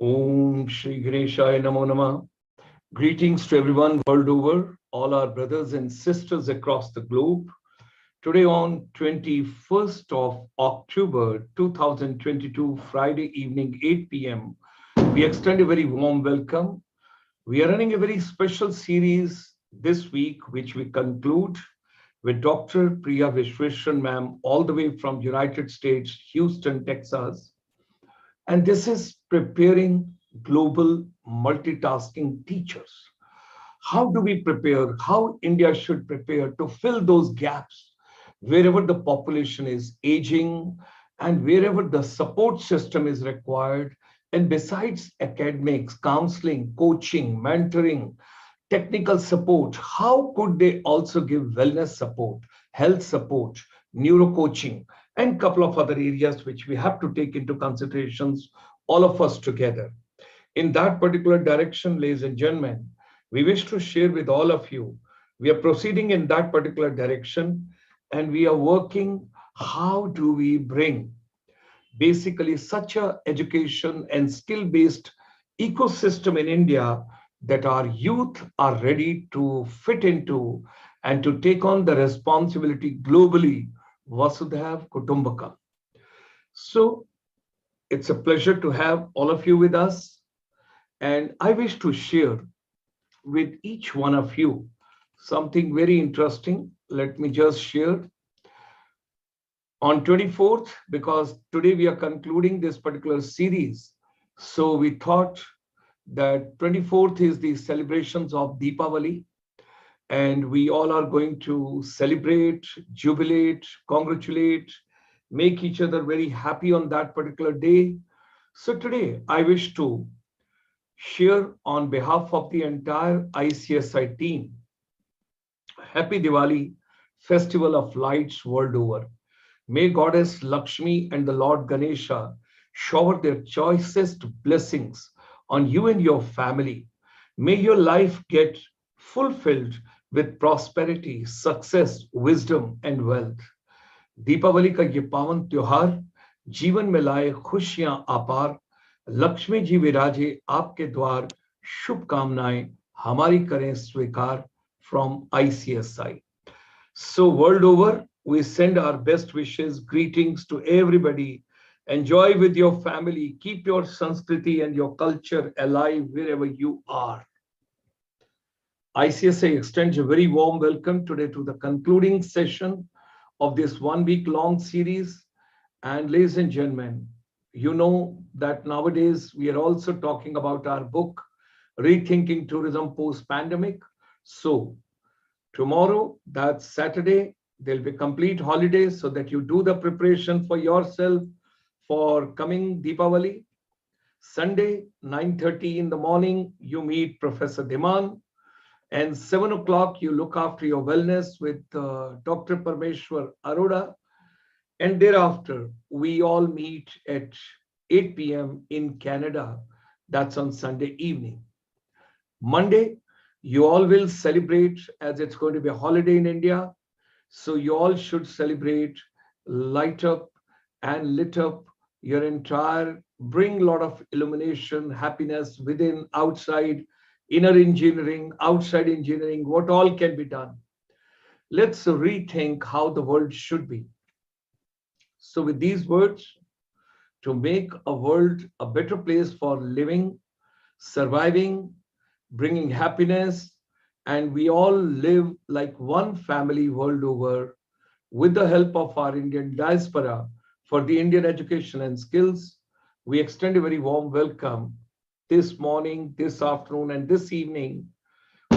Om Shri Ganeshaya Namo Namah. Greetings to everyone world over, all our brothers and sisters across the globe. Today on 21st of October 2022, Friday evening 8 p.m., we extend a very warm welcome. We are running a very special series this week, which we conclude with Dr. PRIYA VISWESWARAN ma'am, all the way from United States, Houston, Texas. And this is preparing global multitasking teachers. How do we prepare? How India should prepare to fill those gaps wherever the population is aging and wherever the support system is required. And besides academics, counseling, coaching, mentoring, technical support, how could they also give wellness support, health support, neuro coaching, and a couple of other areas which we have to take into considerations, all of us together. In that particular direction, ladies and gentlemen, we wish to share with all of you, we are proceeding in that particular direction, and we are working, how do we bring basically such a education and skill-based ecosystem in India that our youth are ready to fit into and to take on the responsibility globally, Vasudhaiv Kutumbakam. So it's a pleasure to have all of you with us. And I wish to share with each one of you something very interesting. Let me just share. On 24th, because today we are concluding this particular series, so we thought that 24th is the celebrations of Deepavali, and we all are going to celebrate, jubilate, congratulate, make each other very happy on that particular day. So today I wish to share on behalf of the entire ICSI team, Happy Diwali, Festival of Lights world over. May Goddess Lakshmi and the Lord Ganesha shower their choicest blessings on you and your family. May your life get fulfilled with prosperity, success, wisdom, and wealth. Deepawali का ये पावन त्योहार जीवन में लाए खुशियां अपार, लक्ष्मी जी विराजे आपके द्वार, शुभकामनाएं हमारी करें स्वीकार from ICSI. So world over, we send our best wishes, greetings to everybody. Enjoy with your family, keep your Sanskriti and your culture alive wherever you are. ICSI extends a very warm welcome today to the concluding session of this 1 week long series. And ladies and gentlemen, you know that nowadays we are also talking about our book, Rethinking Tourism Post-Pandemic. So tomorrow, that's Saturday, there'll be complete holidays so that you do the preparation for yourself for coming Deepavali. Sunday, 9:30 in the morning, you meet Professor Dhiman. And 7 o'clock, you look after your wellness with Dr. Parmeshwar Arora. And thereafter, we all meet at 8 p.m. in Canada. That's on Sunday evening. Monday, you all will celebrate, as it's going to be a holiday in India. So you all should celebrate, light up and lit up your entire, bring a lot of illumination, happiness within, outside, inner engineering, outside engineering, what all can be done. Let's rethink how the world should be. So with these words, to make a world a better place for living, surviving, bringing happiness, and we all live like one family world over with the help of our Indian diaspora for the Indian education and skills, we extend a very warm welcome this morning, this afternoon, and this evening.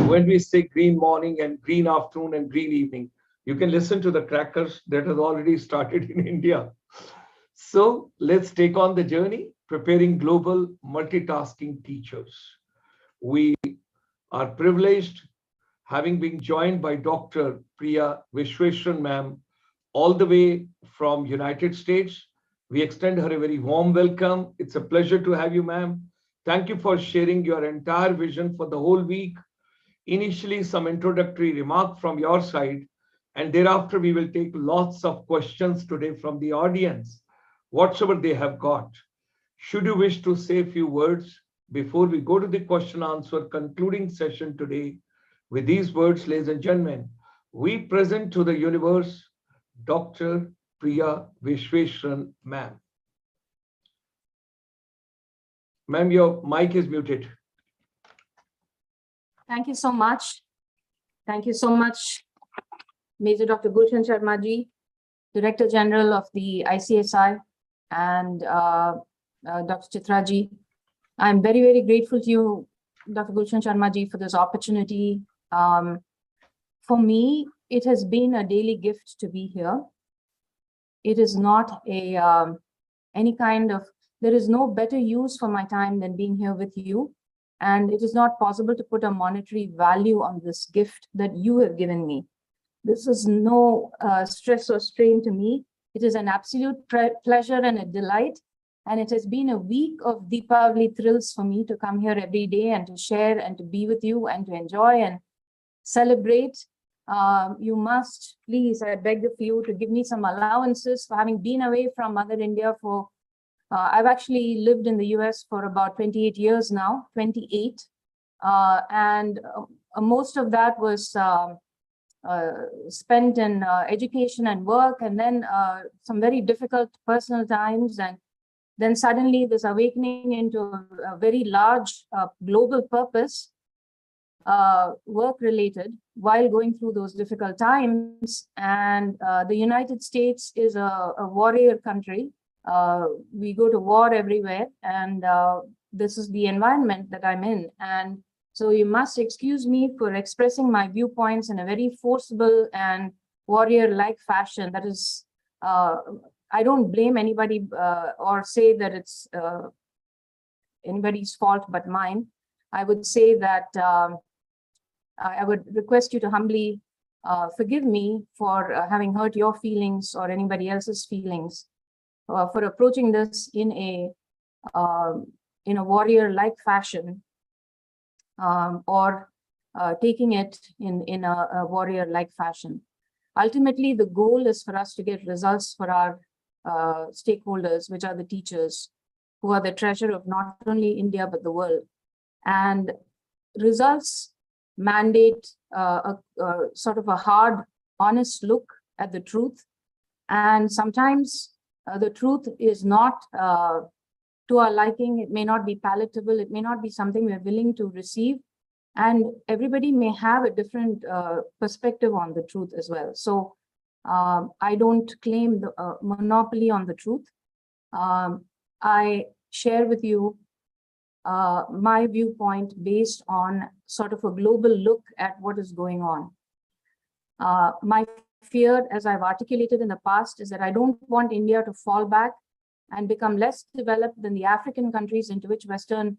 When we say green morning and green afternoon and green evening, you can listen to the crackers that has already started in India. So let's take on the journey, preparing global multitasking teachers. We are privileged having been joined by Dr. PRIYA VISWESWARAN ma'am, all the way from United States. We extend her a very warm welcome. It's a pleasure to have you, ma'am. Thank you for sharing your entire vision for the whole week. Initially, some introductory remark from your side, and thereafter we will take lots of questions today from the audience, whatsoever they have got. Should you wish to say a few words before we go to the question answer concluding session today, with these words, ladies and gentlemen, we present to the universe Dr. PRIYA VISWESWARAN, ma'am. Ma'am, your mic is muted. Thank you so much. Thank you so much, Major Dr. Gulshan Sharma ji, Director General of the ICSI, and Dr. Chitra ji. I'm very, very grateful to you, Dr. Gulshan Sharma ji, for this opportunity. For me, it has been a daily gift to be here. It is not a any kind of, there is no better use for my time than being here with you. And it is not possible to put a monetary value on this gift that you have given me. This is no stress or strain to me. It is an absolute pleasure and a delight. And it has been a week of Deepavali thrills for me to come here every day and to share and to be with you and to enjoy and celebrate. You must, please, I beg of you to give me some allowances for having been away from Mother India for I've actually lived in the US for about 28 years now, 28. And most of that was spent in education and work, and then some very difficult personal times. And then suddenly this awakening into a very large global purpose, work-related, while going through those difficult times. And the United States is a warrior country. We go to war everywhere, and this is the environment that I'm in. And so you must excuse me for expressing my viewpoints in a very forcible and warrior-like fashion. That is, I don't blame anybody or say that it's anybody's fault but mine. I would say that I would request you to humbly forgive me for having hurt your feelings or anybody else's feelings. For approaching this in a warrior-like fashion, or taking it in a warrior-like fashion. Ultimately, the goal is for us to get results for our stakeholders, which are the teachers, who are the treasure of not only India but the world. And results mandate a sort of a hard, honest look at the truth. And sometimes the truth is not to our liking. It may not be palatable. It may not be something we're willing to receive. And everybody may have a different perspective on the truth as well. So I don't claim the monopoly on the truth. I share with you my viewpoint based on sort of a global look at what is going on. My fear, as I've articulated in the past, is that I don't want India to fall back and become less developed than the African countries into which Western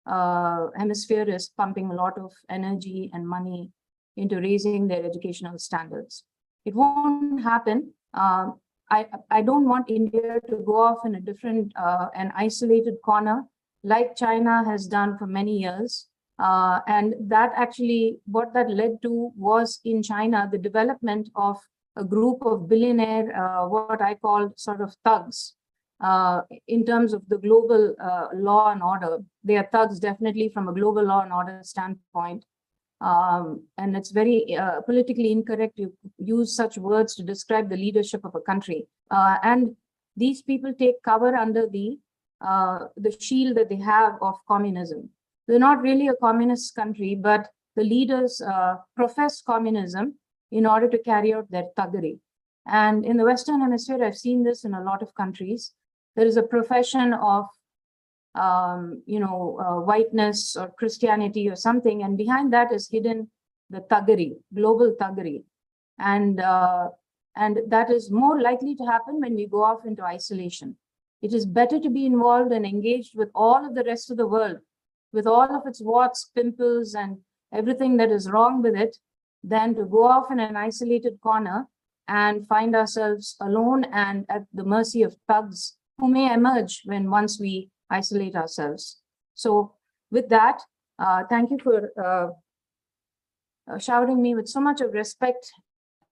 hemisphere is pumping a lot of energy and money into raising their educational standards. It won't happen. I don't want India to go off in a different and isolated corner like China has done for many years. And that actually, what that led to was in China, the development of a group of billionaire, what I call sort of thugs, in terms of the global law and order. They are thugs definitely from a global law and order standpoint. And it's very politically incorrect to use such words to describe the leadership of a country. And these people take cover under the shield that they have of communism. They're not really a communist country, but the leaders profess communism in order to carry out their thuggery. And in the Western Hemisphere, I've seen this in a lot of countries. There is a profession of, whiteness or Christianity or something, and behind that is hidden the thuggery, global thuggery. And that is more likely to happen when we go off into isolation. It is better to be involved and engaged with all of the rest of the world, with all of its warts, pimples, and everything that is wrong with it, than to go off in an isolated corner and find ourselves alone and at the mercy of thugs who may emerge once we isolate ourselves. So with that, thank you for showering me with so much of respect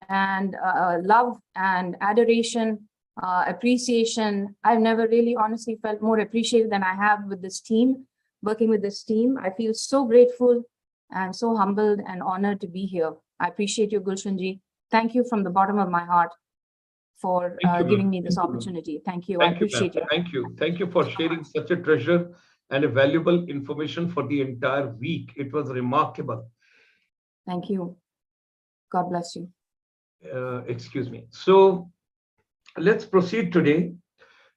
and love and adoration appreciation. I've never really honestly felt more appreciated than I have with this team, working with this team. I feel so grateful and so humbled and honored to be here. I appreciate you, Gulshanji. Thank you from the bottom of my heart for giving me this opportunity. Thank you. I appreciate you. Thank you. Thank you for sharing such a treasure and a valuable information for the entire week. It was remarkable. Thank you. God bless you. Excuse me. So let's proceed today.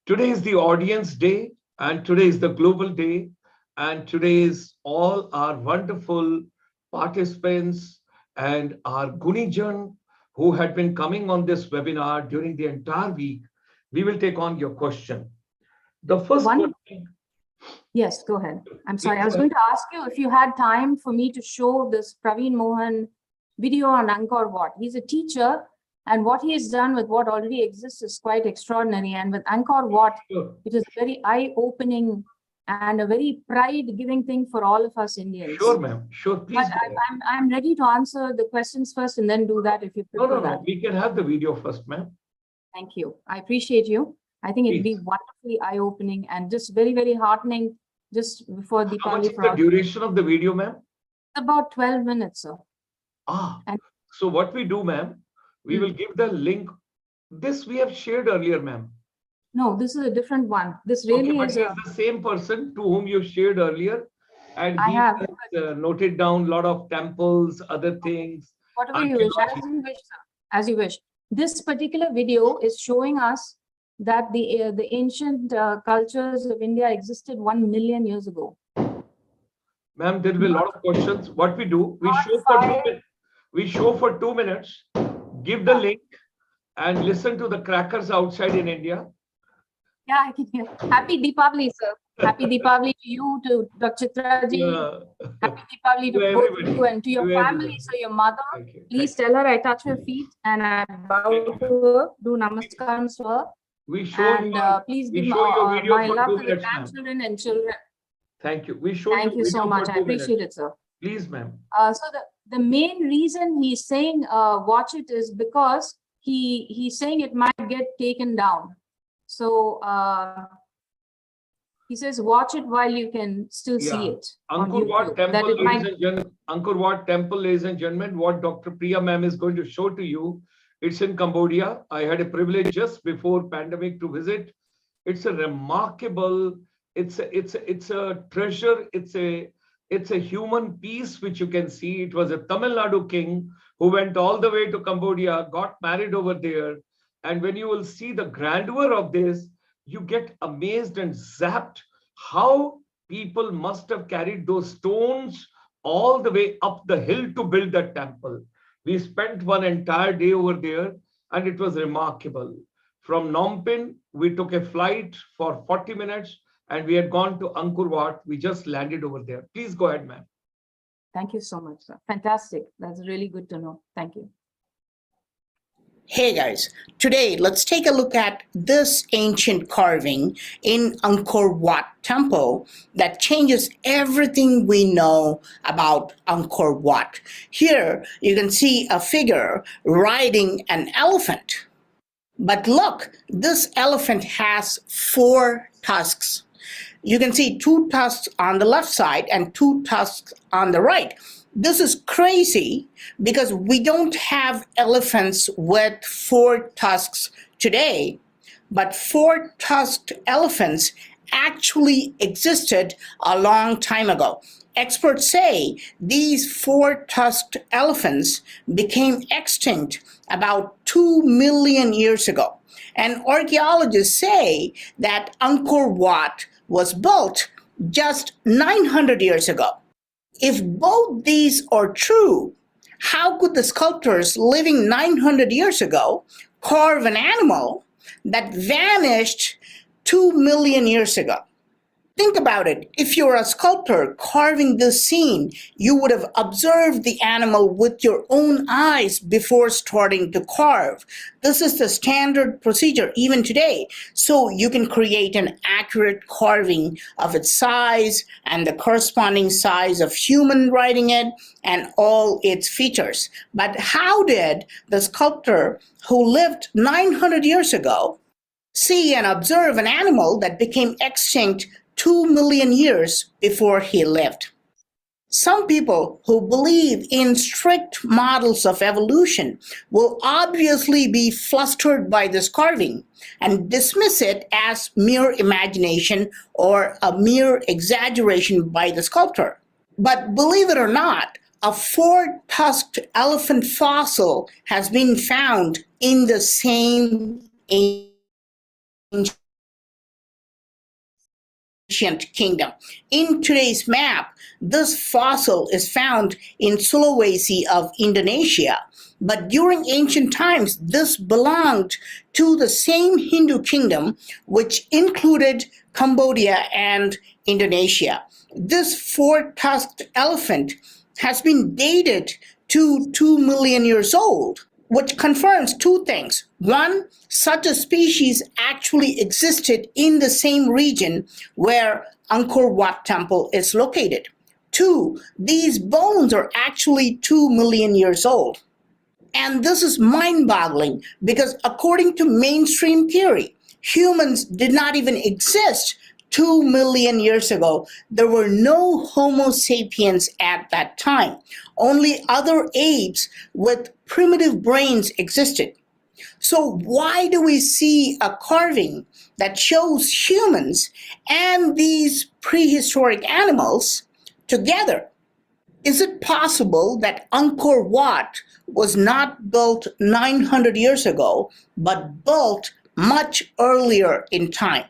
Today is the audience day, and today is the global day, and today is all our wonderful participants and our Gunijan who had been coming on this webinar during the entire week. We will take on your question. The first one. Yes, go ahead. I'm sorry. I was going to ask you if you had time for me to show this Praveen Mohan video on Angkor Wat. He's a teacher, and what he has done with what already exists is quite extraordinary. And with Angkor Wat, it is very eye-opening and a very pride-giving thing for all of us Indians. Sure, ma'am. Sure, please. But I'm ready to answer the questions first and then do that if you prefer. No. We can have the video first, ma'am. Thank you. I appreciate you. I think it'd be wonderfully eye-opening and just very, very heartening just before the How much is the duration of the video, ma'am? About 12 minutes, sir. So what we do, ma'am, we will give the link. This we have shared earlier, ma'am. No, this is a different one. This really is the same person to whom you shared earlier, and he has noted down a lot of temples, other things. Whatever you wish, as you wish, sir. As you wish. This particular video is showing us that the ancient cultures of India existed 1 million years ago. Ma'am, there will be a lot of questions. What we do, we show for 2 minutes, give the link, and listen to the crackers outside in India. Yeah, I can hear. Happy Deepavali, sir. Happy Deepavali to you, to Dr. Chitra ji. Happy Deepavali to both of you and to your family. So your mother, please tell her I touch her feet and I bow to her, do namaskars to her. Please give my love to the grandchildren and children. Thank you. Thank you so much. I appreciate it, sir. Please, ma'am. So the main reason he's saying watch it is because he's saying it might get taken down. So he says watch it while you can still see it. Angkor Wat Temple, ladies and gentlemen, what Dr. Priya ma'am is going to show to you. It's in Cambodia. I had a privilege just before pandemic to visit. It's a remarkable, it's a treasure. It's a human piece which you can see. It was a Tamil Nadu king who went all the way to Cambodia, got married over there. And when you will see the grandeur of this, you get amazed and zapped how people must have carried those stones all the way up the hill to build that temple. We spent one entire day over there and it was remarkable. From Phnom Penh, we took a flight for 40 minutes and we had gone to Angkor Wat. We just landed over there. Please go ahead, ma'am. Thank you so much, sir. Fantastic. That's really good to know. Thank you. Hey guys, today let's take a look at this ancient carving in Angkor Wat Temple that changes everything we know about Angkor Wat. Here you can see a figure riding an elephant. But look, this elephant has 4 tusks. You can see 2 tusks on the left side and 2 tusks on the right. This is crazy because we don't have elephants with 4 tusks today, but 4-tusked elephants actually existed a long time ago. Experts say these 4-tusked elephants became extinct about 2 million years ago. And archaeologists say that Angkor Wat was built just 900 years ago. If both these are true, how could the sculptors living 900 years ago carve an animal that vanished 2 million years ago? Think about it. If you're a sculptor carving this scene, you would have observed the animal with your own eyes before starting to carve. This is the standard procedure even today, so you can create an accurate carving of its size and the corresponding size of human riding it and all its features. But how did the sculptor who lived 900 years ago see and observe an animal that became extinct 2 million years before he lived. Some people who believe in strict models of evolution will obviously be flustered by this carving and dismiss it as mere imagination or a mere exaggeration by the sculptor. But believe it or not, a four-tusked elephant fossil has been found in the same ancient kingdom. In today's map, this fossil is found in Sulawesi of Indonesia. But during ancient times, this belonged to the same Hindu kingdom, which included Cambodia and Indonesia. This four-tusked elephant has been dated to 2 million years old, which confirms two things. One, such a species actually existed in the same region where Angkor Wat Temple is located. Two, these bones are actually 2 million years old. And this is mind-boggling because according to mainstream theory, humans did not even exist 2 million years ago. There were no Homo sapiens at that time. Only other apes with primitive brains existed. So why do we see a carving that shows humans and these prehistoric animals together? Is it possible that Angkor Wat was not built 900 years ago, but built much earlier in time?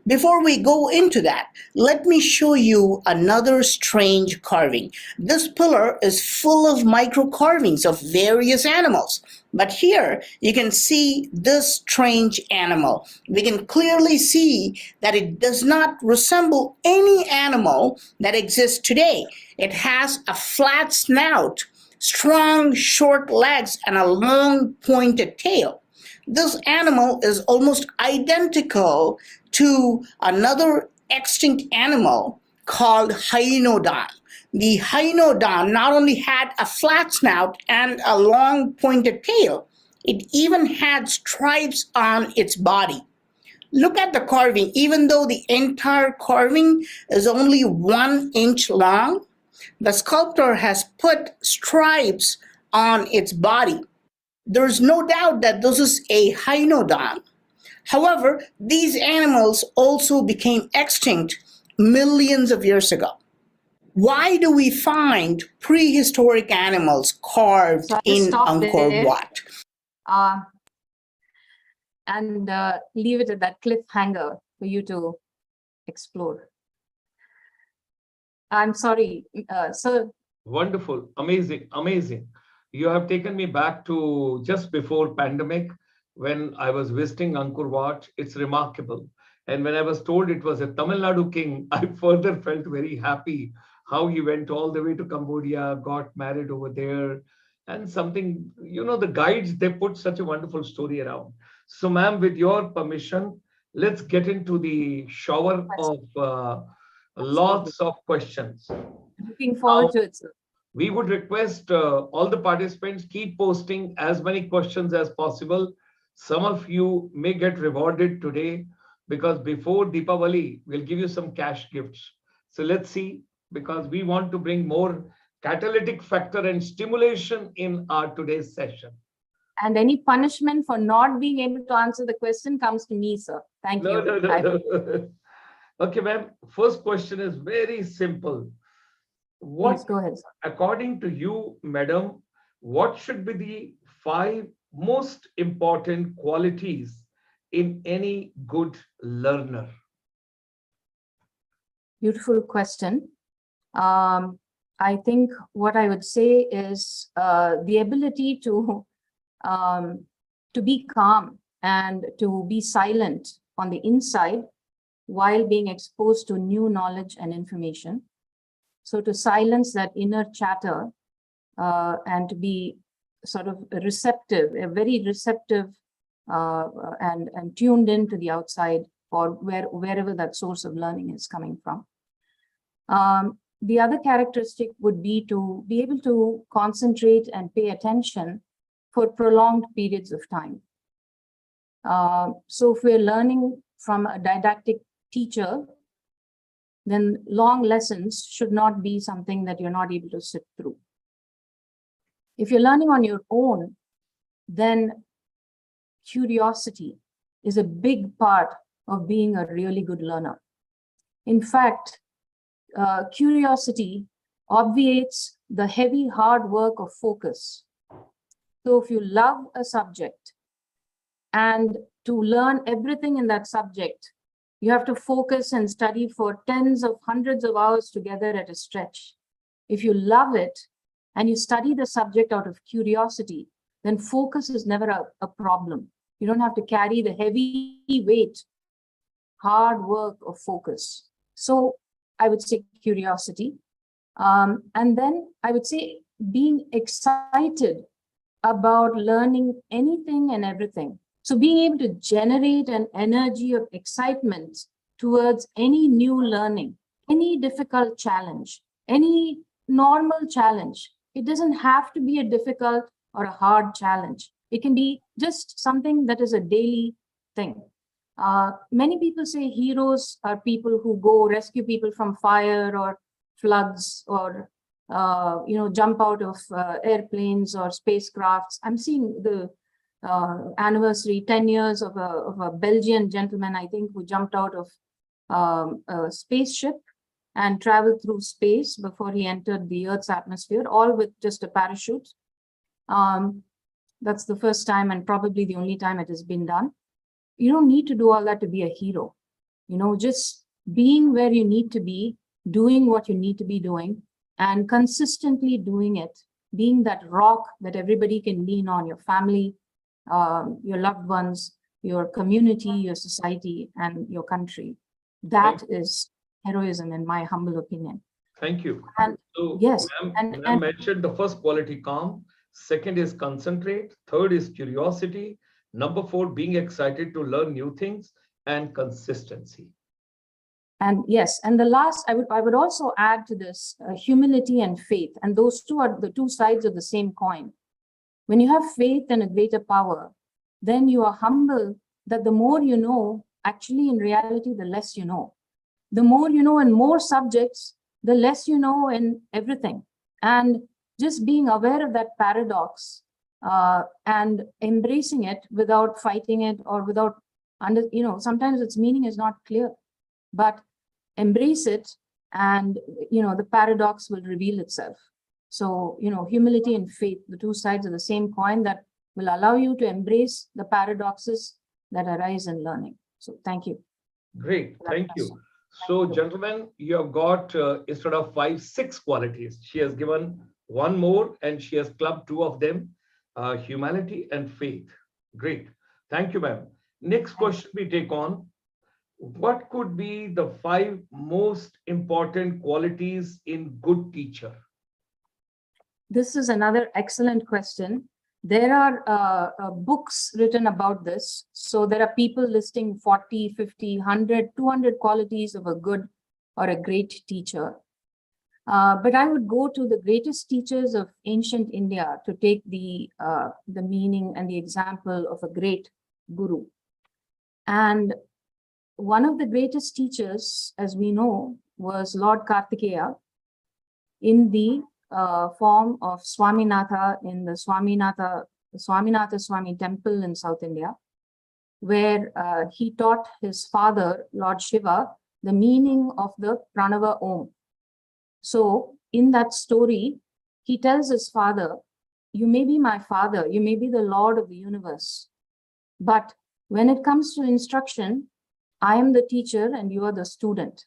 Before we go into that, let me show you another strange carving. This pillar is full of micro carvings of various animals. But here you can see this strange animal. We can clearly see that it does not resemble any animal that exists today. It has a flat snout, strong short legs, and a long pointed tail. This animal is almost identical to another extinct animal called hyenodon. The hyenodon not only had a flat snout and a long pointed tail, it even had stripes on its body. Look at the carving. Even though the entire carving is only 1 inch long, the sculptor has put stripes on its body. There's no doubt that this is a hyenodon. However, these animals also became extinct millions of years ago. Why do we find prehistoric animals carved in Angkor Wat? And leave it at that cliffhanger for you to explore. I'm sorry, sir. Wonderful, amazing, amazing. You have taken me back to just before pandemic when I was visiting Angkor Wat. It's remarkable. And when I was told it was a Tamil Nadu king, I further felt very happy how he went all the way to Cambodia, got married over there, and something, you know, the guides, they put such a wonderful story around. So ma'am, with your permission, let's get into the shower of lots of questions. Looking forward to it, sir. We would request all the participants keep posting as many questions as possible. Some of you may get rewarded today because before Deepavali, we'll give you some cash gifts. So let's see, because we want to bring more catalytic factor and stimulation in our today's session. And any punishment for not being able to answer the question comes to me, sir. Thank you. No. Okay, ma'am. First question is very simple. Please go ahead, sir. According to you, madam, what should be the 5 most important qualities in any good learner? Beautiful question. I think what I would say is the ability to be calm and to be silent on the inside while being exposed to new knowledge and information. So to silence that inner chatter and to be sort of receptive, a very receptive and tuned into the outside or wherever that source of learning is coming from. The other characteristic would be to be able to concentrate and pay attention for prolonged periods of time. So if we're learning from a didactic teacher, then long lessons should not be something that you're not able to sit through. If you're learning on your own, then curiosity is a big part of being a really good learner. In fact, curiosity obviates the heavy, hard work of focus. So if you love a subject and to learn everything in that subject, you have to focus and study for tens of hundreds of hours together at a stretch. If you love it and you study the subject out of curiosity, then focus is never a problem. You don't have to carry the heavy weight, hard work of focus. So I would say curiosity. And then I would say being excited about learning anything and everything. So being able to generate an energy of excitement towards any new learning, any difficult challenge, any normal challenge. It doesn't have to be a difficult or a hard challenge. It can be just something that is a daily thing. Many people say heroes are people who go rescue people from fire or floods or jump out of airplanes or spacecrafts. I'm seeing the anniversary, 10 years of a Belgian gentleman, I think, who jumped out of a spaceship and traveled through space before he entered the Earth's atmosphere, all with just a parachute. That's the first time and probably the only time it has been done. You don't need to do all that to be a hero. Just being where you need to be, doing what you need to be doing, and consistently doing it, being that rock that everybody can lean on, your family, your loved ones, your community, your society, and your country. That is heroism, in my humble opinion. Thank you. And so, yes, ma'am mentioned the first quality, calm. Second is concentrate. Third is curiosity. Number 4, being excited to learn new things, and consistency. And yes, and the last, I would also add to this humility and faith. And those two are the two sides of the same coin. When you have faith in a greater power, then you are humble that the more you know, actually in reality, the less you know. The more you know in more subjects, the less you know in everything. And just being aware of that paradox and embracing it without fighting it or without, sometimes its meaning is not clear, but embrace it and, the paradox will reveal itself. So, humility and faith, the two sides of the same coin that will allow you to embrace the paradoxes that arise in learning. So thank you. Great, thank you. So gentlemen, you have got, instead of 5, 6 qualities. She has given one more and she has clubbed 2 of them, humanity and faith. Great, thank you, ma'am. Next question we take on. What could be the 5 most important qualities in good teacher? This is another excellent question. There are books written about this. So there are people listing 40, 50, 100, 200 qualities of a good or a great teacher. But I would go to the greatest teachers of ancient India to take the meaning and the example of a great guru. And one of the greatest teachers, as we know, was Lord Kartikeya in the form of Swaminatha in the Swaminatha Swami temple in South India, where he taught his father, Lord Shiva, the meaning of the Pranava Om. So in that story, he tells his father, you may be my father, you may be the Lord of the universe, but when it comes to instruction, I am the teacher and you are the student.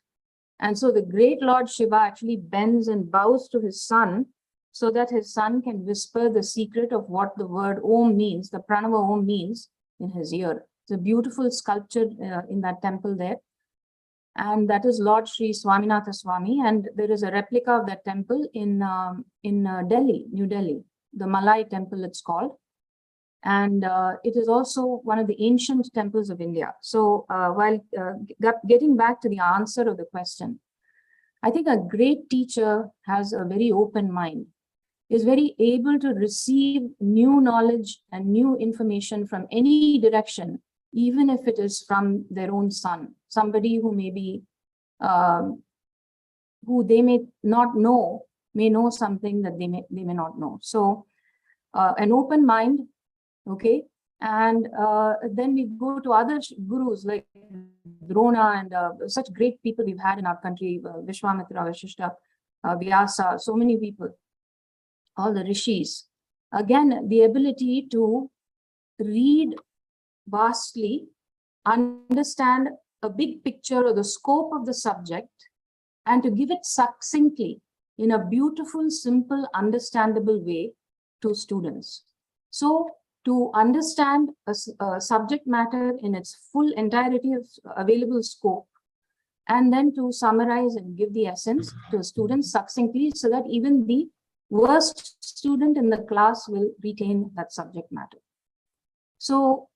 And so the great Lord Shiva actually bends and bows to his son so that his son can whisper the secret of what the word Om means, the Pranava Om means, in his ear. It's a beautiful sculpture in that temple there. And that is Lord Sri Swaminatha Swami. And there is a replica of that temple in Delhi, New Delhi, the Malai temple it's called. And it is also one of the ancient temples of India. So while getting back to the answer of the question, I think a great teacher has a very open mind, is very able to receive new knowledge and new information from any direction even if it is from their own son, somebody who may be, who they may not know, may know something that they may not know. So an open mind, okay? And then we go to other gurus like Drona and such great people we've had in our country, Vishwamitra, Vashishta, Vyasa, so many people, all the rishis. Again, the ability to read vastly, understand a big picture of the scope of the subject, and to give it succinctly in a beautiful, simple, understandable way to students. So to understand a subject matter in its full entirety of available scope, and then to summarize and give the essence to students succinctly so that even the worst student in the class will retain that subject matter. So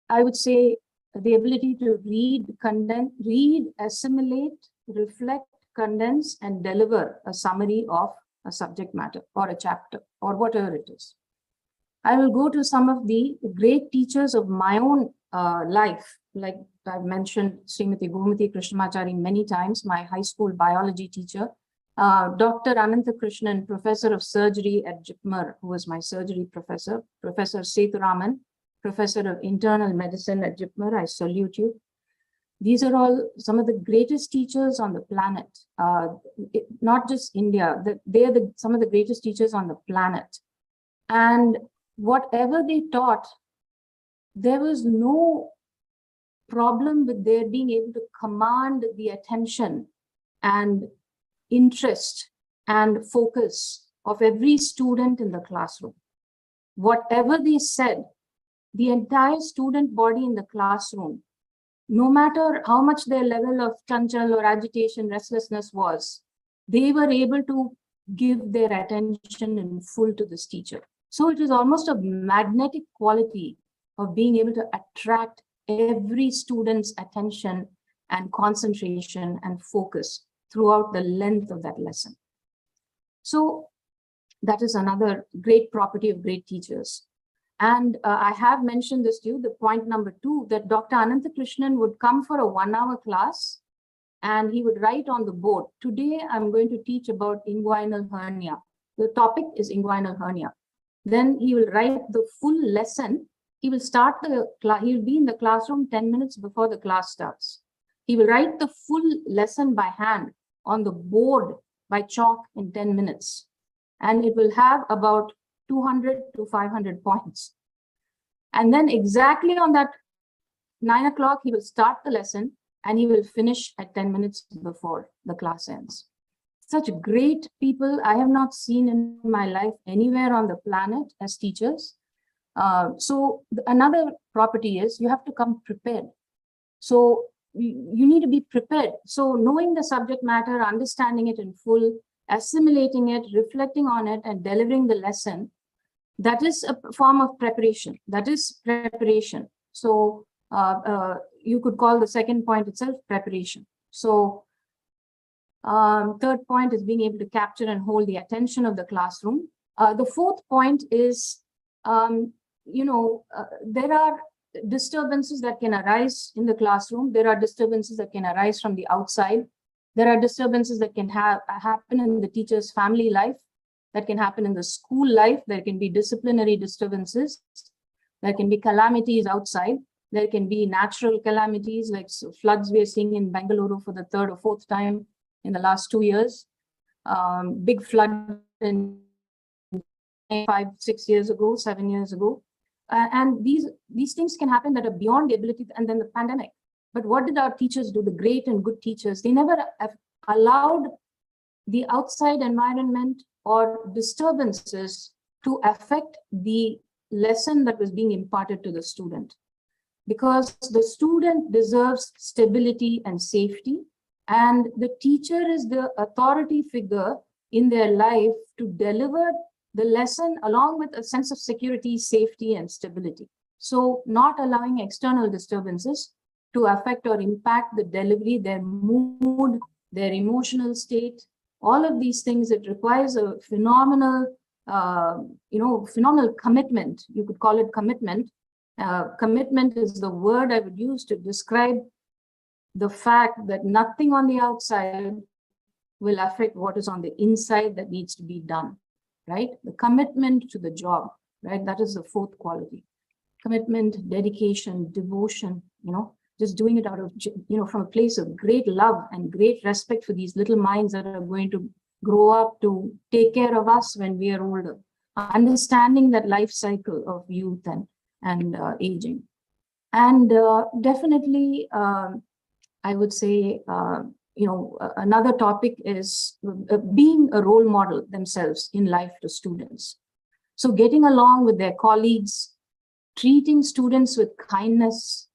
I would say the ability to read, condense, assimilate, reflect, condense, and deliver a summary of a subject matter or a chapter or whatever it is. I will go to some of the great teachers of my own life. Like I've mentioned Srimati Gomati Krishnamachari many times, my high school biology teacher, Dr. Anantha Krishnan, professor of surgery at JIPMER, who was my surgery professor, Professor Sethuraman, professor of internal medicine at JIPMER, I salute you. These are all some of the greatest teachers on the planet, not just India, they are some of the greatest teachers on the planet. And whatever they taught, there was no problem with their being able to command the attention and interest and focus of every student in the classroom. Whatever they said, the entire student body in the classroom, no matter how much their level of chanchal or agitation, restlessness was, they were able to give their attention in full to this teacher. So it is almost a magnetic quality of being able to attract every student's attention and concentration and focus throughout the length of that lesson. So that is another great property of great teachers. And I have mentioned this to you, the point number 2, that Dr. Anantha Krishnan would come for a 1-hour class and he would write on the board, today I'm going to teach about inguinal hernia. The topic is inguinal hernia. Then he will write the full lesson. He will start the class, he will be in the classroom 10 minutes before the class starts. He will write the full lesson by hand on the board by chalk in 10 minutes. And it will have about 200 to 500 points. And then exactly on that 9 o'clock, he will start the lesson and he will finish at 10 minutes before the class ends. Such great people I have not seen in my life anywhere on the planet as teachers. So another property is you have to come prepared. So you need to be prepared. So knowing the subject matter, understanding it in full, assimilating it, reflecting on it, and delivering the lesson, that is a form of preparation. That is preparation. So you could call the second point itself preparation. So third point is being able to capture and hold the attention of the classroom. The fourth point is, there are disturbances that can arise in the classroom. There are disturbances that can arise from the outside. There are disturbances that can happen in the teacher's family life, that can happen in the school life. There can be disciplinary disturbances. There can be calamities outside. There can be natural calamities like floods we are seeing in Bengaluru for the 3rd or 4th time in the last 2 years. Big flood in 5, 6 years ago, 7 years ago. And these things can happen that are beyond the ability, and then the pandemic. But what did our teachers do? The great and good teachers, they never have allowed the outside environment or disturbances to affect the lesson that was being imparted to the student. Because the student deserves stability and safety, and the teacher is the authority figure in their life to deliver the lesson along with a sense of security, safety, and stability. So not allowing external disturbances to affect or impact the delivery, their mood, their emotional state, all of these things, it requires a phenomenal, phenomenal commitment. You could call it commitment Commitment is the word I would use to describe the fact that nothing on the outside will affect what is on the inside that needs to be done, right? The commitment to the job, right? That is the fourth quality. Commitment, dedication, devotion, just doing it out of, from a place of great love and great respect for these little minds that are going to grow up to take care of us when we are older. Understanding that life cycle of youth and aging. And definitely, I would say, another topic is being a role model themselves in life to students. So getting along with their colleagues, treating students with kindness,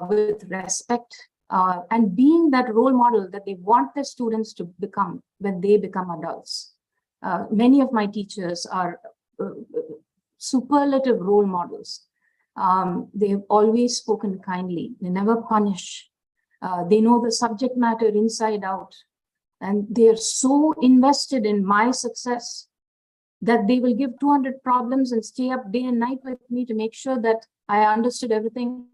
with respect, and being that role model that they want their students to become when they become adults. Many of my teachers are superlative role models. They've always spoken kindly. They never punish. They know the subject matter inside out. And they're so invested in my success that they will give 200 problems and stay up day and night with me to make sure that I understood everything.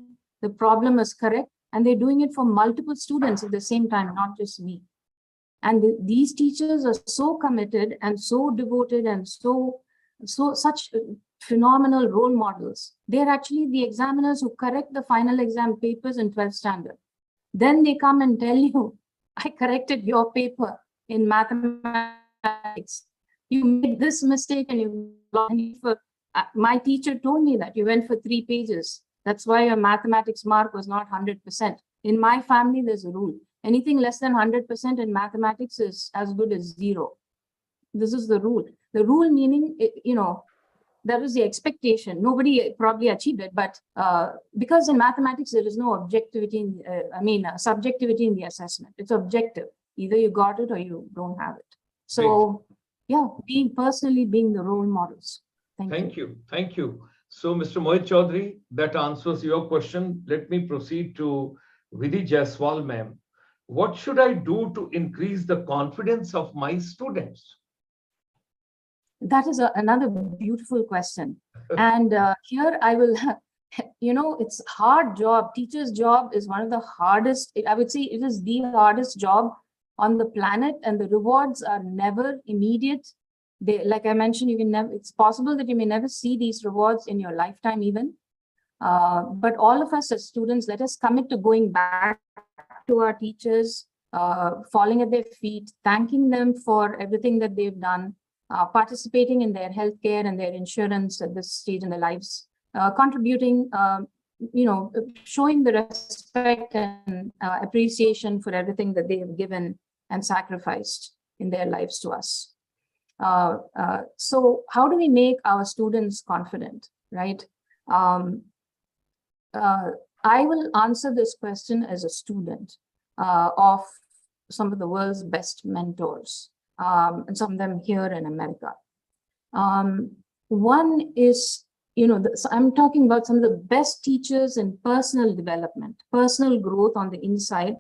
The problem is correct. And they're doing it for multiple students at the same time, not just me. And these teachers are so committed and so devoted and such phenomenal role models. They're actually the examiners who correct the final exam papers in 12th standard. Then they come and tell you, I corrected your paper in mathematics. You made this mistake and my teacher told me that you went for 3 pages. That's why your mathematics mark was not 100%. In my family, there's a rule. Anything less than 100% in mathematics is as good as 0. This is the rule. The rule meaning, that was the expectation. Nobody probably achieved it, but because in mathematics, there is no objectivity, subjectivity in the assessment. It's objective. Either you got it or you don't have it. So yeah, being the role models. Thank you. Thank you. So Mr. Mohit Chaudhary, that answers your question. Let me proceed to Vidhi Jaiswal ma'am. What should I do to increase the confidence of my students? That is another beautiful question. And here I will, it's a hard job. Teacher's job is one of the hardest. I would say it is the hardest job on the planet, and the rewards are never immediate. Like I mentioned, it's possible that you may never see these rewards in your lifetime even. But all of us as students, let us commit to going back to our teachers, falling at their feet, thanking them for everything that they've done, participating in their healthcare and their insurance at this stage in their lives, contributing, showing the respect and appreciation for everything that they have given and sacrificed in their lives to us. So how do we make our students confident, right? I will answer this question as a student of some of the world's best mentors, and some of them here in America. One is, I'm talking about some of the best teachers in personal development, personal growth on the inside.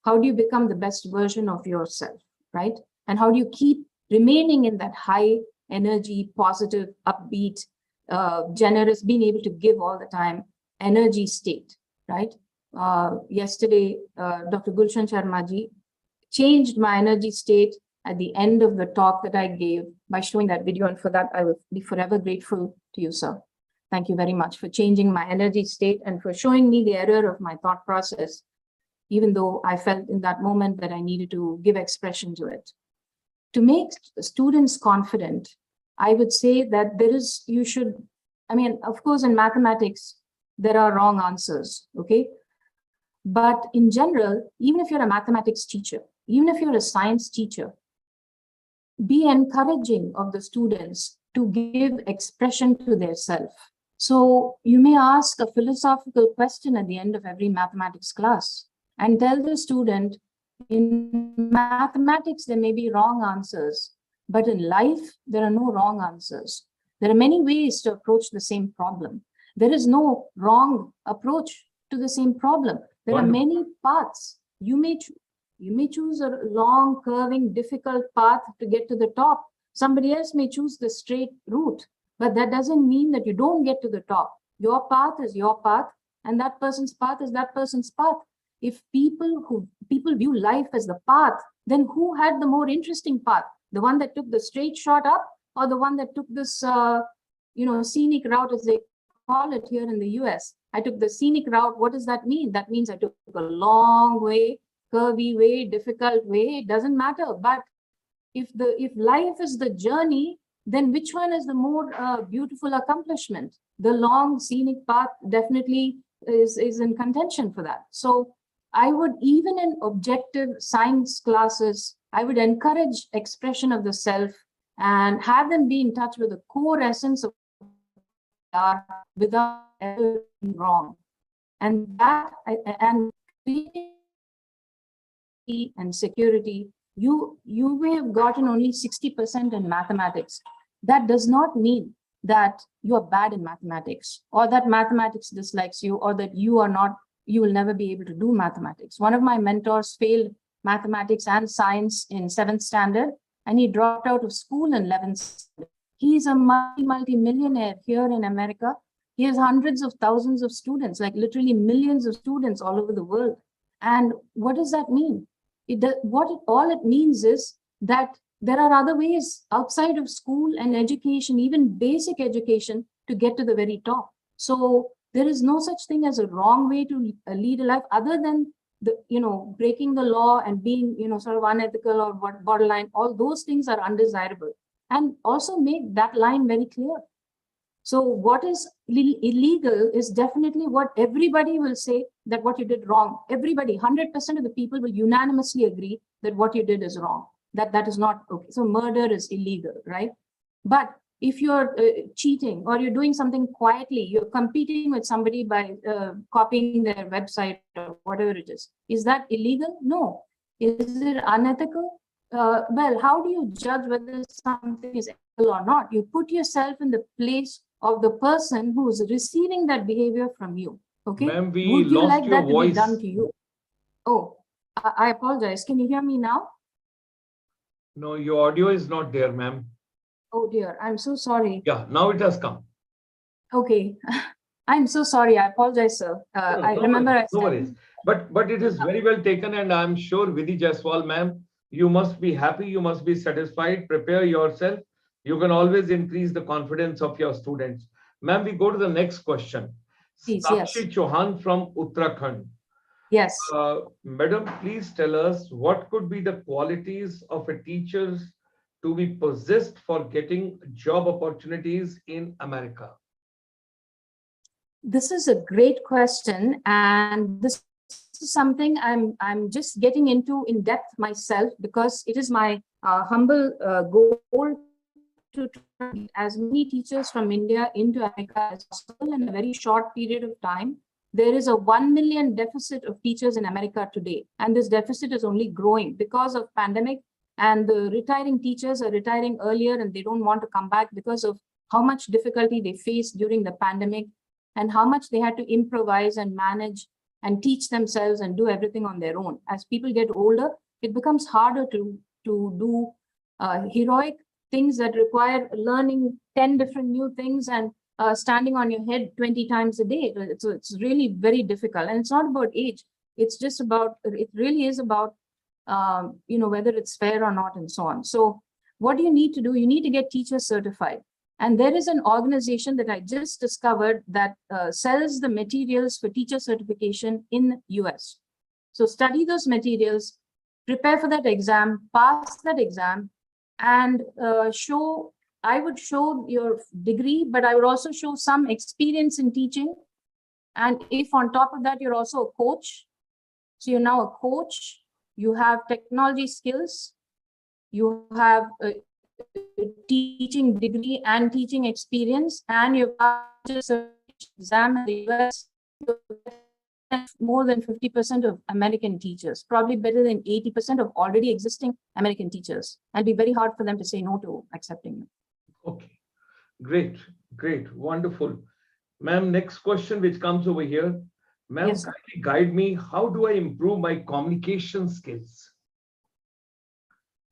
How do you become the best version of yourself, right? And how do you keep remaining in that high energy, positive, upbeat, generous, being able to give all the time energy state, right? Yesterday, Dr. Gulshan Sharma ji changed my energy state at the end of the talk that I gave by showing that video. And for that, I will be forever grateful to you, sir. Thank you very much for changing my energy state and for showing me the error of my thought process, even though I felt in that moment that I needed to give expression to it. To make students confident, I would say that of course, in mathematics, there are wrong answers, okay? But in general, even if you're a mathematics teacher, even if you're a science teacher, be encouraging of the students to give expression to their self. So you may ask a philosophical question at the end of every mathematics class and tell the student, in mathematics, there may be wrong answers, but in life, there are no wrong answers. There are many ways to approach the same problem. There is no wrong approach to the same problem. There are many paths. You may choose a long, curving, difficult path to get to the top. Somebody else may choose the straight route, but that doesn't mean that you don't get to the top. Your path is your path, and that person's path is that person's path. If people view life as the path, then who had the more interesting path? The one that took the straight shot up, or the one that took this, scenic route, as they call it here in the US? I took the scenic route. What does that mean? That means I took a long way, curvy way, difficult way. It doesn't matter. But if life is the journey, then which one is the more beautiful accomplishment? The long scenic path definitely is in contention for that. So I would, even in objective science classes, I would encourage expression of the self and have them be in touch with the core essence of art without ever being wrong. And that, and and security, you may have gotten only 60% in mathematics. That does not mean that you are bad in mathematics, or that mathematics dislikes you, or that you will never be able to do mathematics. One of my mentors failed mathematics and science in 7th standard, and he dropped out of school in 11th standard. He's a multi-millionaire here in America. He has hundreds of thousands of students, like literally millions of students all over the world. And what does that mean? All it means is that there are other ways outside of school and education, even basic education, to get to the very top. So there is no such thing as a wrong way to lead a life, other than breaking the law and being sort of unethical or borderline. All those things are undesirable, and also make that line very clear. So what is illegal is definitely what everybody will say, that what you did wrong. Everybody, 100% of the people will unanimously agree that what you did is wrong, that is not okay. So murder is illegal, right? But if you're cheating, or you're doing something quietly, you're competing with somebody by copying their website or whatever it is that illegal? No. Is it unethical? Well, how do you judge whether something is ethical or not? You put yourself in the place of the person who is receiving that behavior from you. Okay. Ma'am, we would you lost like your that voice. to be done to you? Oh, I apologize. Can you hear me now? No, your audio is not there, ma'am. Oh dear, I'm so sorry. Yeah, now it has come. Okay. I'm so sorry. I apologize, sir. I remember. No worries. But it is very well taken, and I'm sure Vidhi Jaiswal, ma'am, you must be happy, you must be satisfied. Prepare yourself. You can always increase the confidence of your students. Ma'am, we go to the next question. Please, Sakshi yes. Chauhan from Uttarakhand. Yes. Madam, please tell us what could be the qualities of a teacher to be possessed for getting job opportunities in America? This is a great question, and this is something I'm just getting into in depth myself, because it is my humble goal to get as many teachers from India into America as possible in a very short period of time. There is a 1 million deficit of teachers in America today, and this deficit is only growing because of pandemic, and the retiring teachers are retiring earlier, and they don't want to come back because of how much difficulty they faced during the pandemic, and how much they had to improvise and manage and teach themselves and do everything on their own. As people get older, it becomes harder to do heroic things that require learning 10 different new things and standing on your head 20 times a day. So it's really very difficult. And it's not about age. It's just about, it really is about, whether it's fair or not, and so on. So what do you need to do? You need to get teachers certified. And there is an organization that I just discovered that sells the materials for teacher certification in US. So study those materials, prepare for that exam, pass that exam, and I would show your degree, but I would also show some experience in teaching. And if on top of that, you're also a coach, so you're now a coach, you have technology skills, you have a teaching degree and teaching experience, and you have just an exam in the US, more than 50% of American teachers, probably better than 80% of already existing American teachers, and be very hard for them to say no to accepting them. Okay, great, wonderful. Ma'am, next question which comes over here. Ma'am, Yes, kindly guide me. How do I improve my communication skills?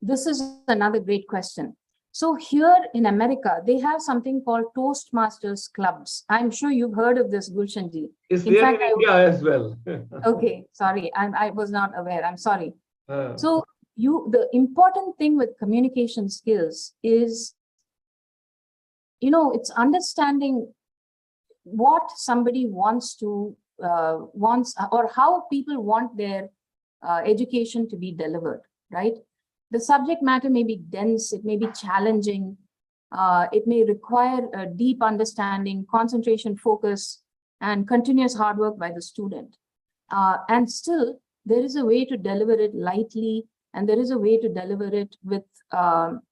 this is another great question. So here in America, they have something called Toastmasters clubs. I'm sure you've heard of this, Gulshanji. Is there in India as well? Okay, sorry, I was not aware. I'm sorry. So the important thing with communication skills is, it's understanding what somebody wants or how people want their education to be delivered, right? The subject matter may be dense, it may be challenging, it may require a deep understanding, concentration, focus, and continuous hard work by the student. And still, there is a way to deliver it lightly, and there is a way to deliver it with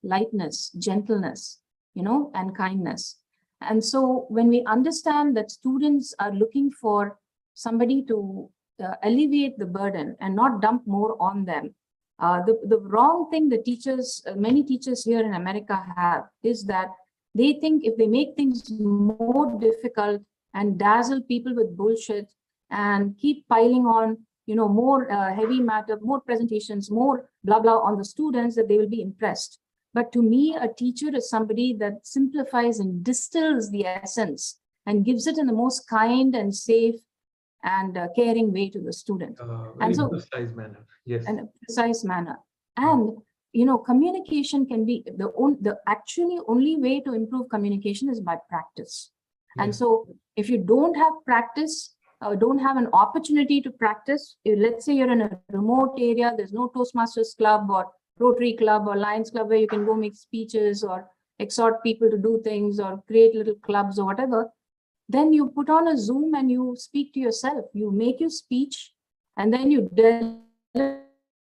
lightness, gentleness, and kindness. And so when we understand that students are looking for somebody to alleviate the burden and not dump more on them, the wrong thing that many teachers here in America have is that they think if they make things more difficult and dazzle people with bullshit and keep piling on, more heavy matter, more presentations, more blah, blah on the students, that they will be impressed. But to me, a teacher is somebody that simplifies and distills the essence and gives it in the most kind and safe and caring way to the student. And so, precise manner. Yes. In a precise manner. And, communication can be the actually only way to improve communication is by practice. Yes. And so if you don't have practice, don't have an opportunity to practice, let's say you're in a remote area, there's no Toastmasters club or Rotary Club or Lions Club where you can go make speeches or exhort people to do things or create little clubs or whatever, then you put on a Zoom and you speak to yourself. You make your speech and then you deliver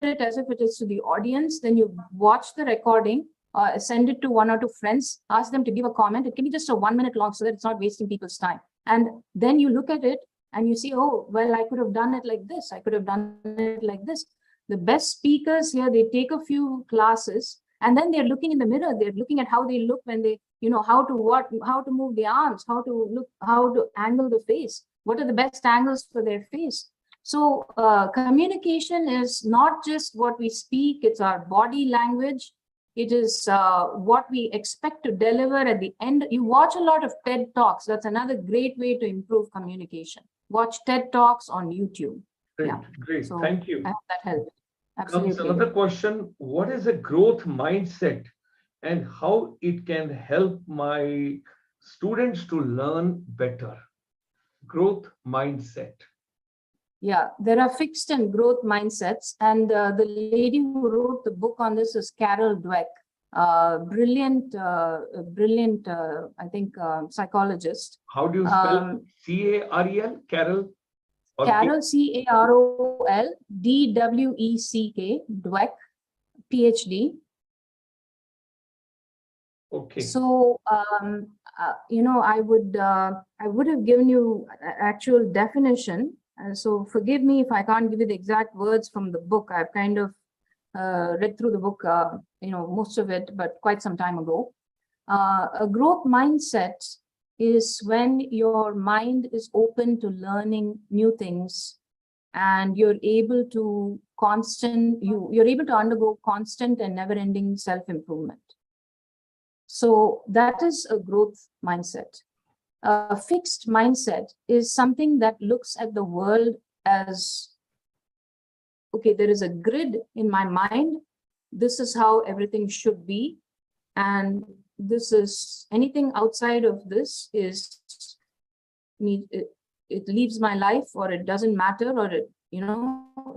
it as if it is to the audience. Then you watch the recording, send it to one or two friends, ask them to give a comment. It can be just a 1 minute long so that it's not wasting people's time. And then you look at it and you see, oh, well, I could have done it like this. I could have done it like this. The best speakers here, they take a few classes and then they're looking in the mirror. They're looking at how they look when they, how to move the arms, how to angle the face. What are the best angles for their face? So communication is not just what we speak, it's our body language. It is what we expect to deliver at the end. You watch a lot of TED Talks. That's another great way to improve communication. Watch TED Talks on YouTube. Great, great. So thank you. I hope that helped. Absolutely. Comes another question. What is a growth mindset and how it can help my students to learn better? Growth mindset. Yeah, there are fixed and growth mindsets. And the lady who wrote the book on this is Carol Dweck, brilliant, I think, psychologist. How do you spell C-A-R-E-L? Carol? Carol, C-A-R-O-L, D-W-E-C-K, Dweck, PhD. Okay. So, I would have given you actual definition. So forgive me if I can't give you the exact words from the book. I've kind of read through the book, most of it, but quite some time ago. A growth mindset is when your mind is open to learning new things and you're able to you're able to undergo constant and never-ending self-improvement. So that is a growth mindset. A fixed mindset is something that looks at the world as, okay, there is a grid in my mind. This is how everything should be. And this is anything outside of this is it leaves my life, or it doesn't matter, or it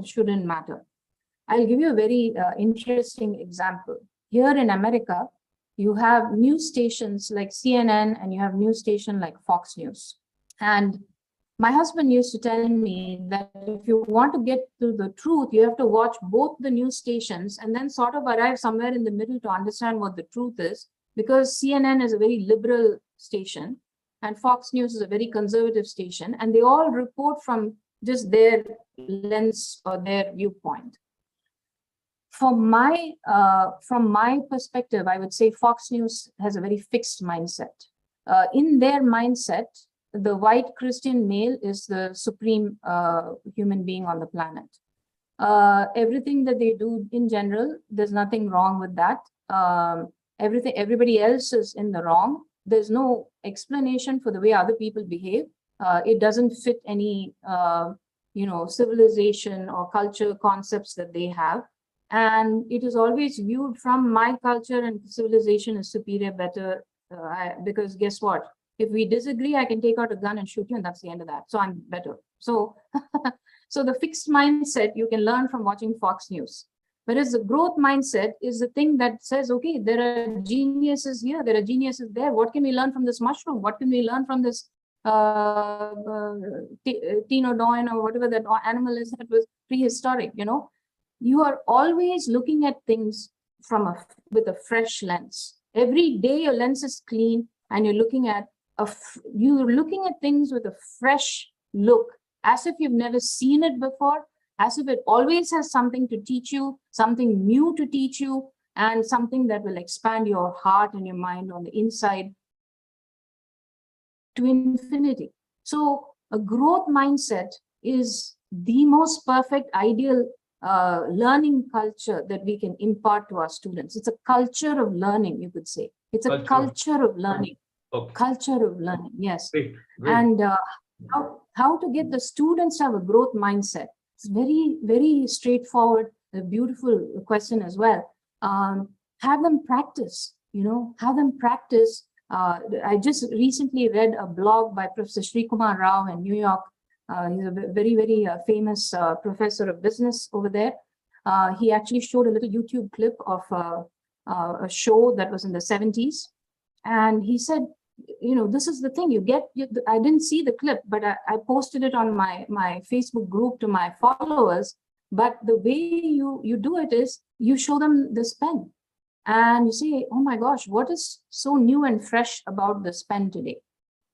shouldn't matter. I'll give you a very interesting example. Here in America, you have news stations like CNN and you have news station like Fox News. And my husband used to tell me that if you want to get to the truth, you have to watch both the news stations and then sort of arrive somewhere in the middle to understand what the truth is, because CNN is a very liberal station and Fox News is a very conservative station, and they all report from just their lens or their viewpoint. From my perspective, I would say Fox News has a very fixed mindset. In their mindset, the white Christian male is the supreme human being on the planet. Everything that they do in general, there's nothing wrong with that. everybody else is in the wrong. There's no explanation for the way other people behave. It doesn't fit any, civilization or culture concepts that they have. And it is always viewed from my culture and civilization is superior, better, because guess what? If we disagree, I can take out a gun and shoot you, and that's the end of that. So I'm better. So, so the fixed mindset you can learn from watching Fox News. Whereas the growth mindset is the thing that says, okay, there are geniuses here, there are geniuses there. What can we learn from this mushroom? What can we learn from this Tenodoin or whatever that animal is that was prehistoric? You are always looking at things with a fresh lens. Every day your lens is clean, and you're looking at things with a fresh look, as if you've never seen it before, as if it always has something to teach you, something new to teach you, and something that will expand your heart and your mind on the inside to infinity. So a growth mindset is the most perfect, ideal learning culture that we can impart to our students. It's a culture of learning, you could say. It's a culture of learning. Okay. Culture of learning, yes. Great. And how to get the students to have a growth mindset? It's very, very straightforward, a beautiful question as well. Have them practice, have them practice. I just recently read a blog by Professor Sri Kumar Rao in New York. He's a very, very famous professor of business over there. He actually showed a little YouTube clip of a show that was in the 70s. And he said, this is the thing I didn't see the clip, but I posted it on my Facebook group to my followers. But the way you do it is you show them this pen and you say, oh my gosh, what is so new and fresh about this pen today,